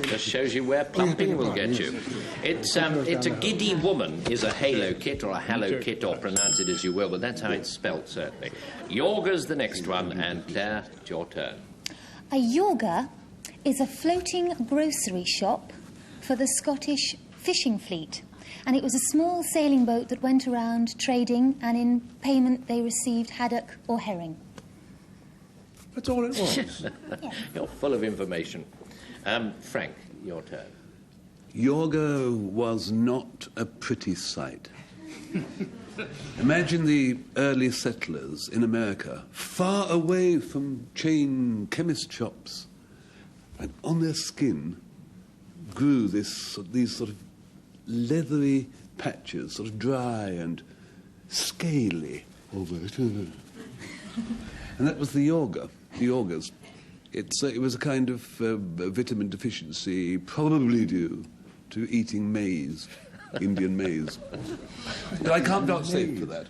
Just shows you where plumping will get you. It's a giddy woman is a halo kit or a hallow kit, or pronounce it as you will, but that's how it's spelt, certainly. Yorga's the next one, and Claire, it's your turn. A yorga is a floating grocery shop for the Scottish fishing fleet. And it was a small sailing boat that went around trading, and in payment they received haddock or herring. That's all it was. You're full of information. Frank, your turn. Yorga was not a pretty sight. Imagine the early settlers in America, far away from chain chemist shops, and on their skin grew these sort of leathery patches, sort of dry and scaly over it. And that was the Yorgas. It was a kind of vitamin deficiency, probably due to eating maize, Indian maize. But I can't vouchsafe for that.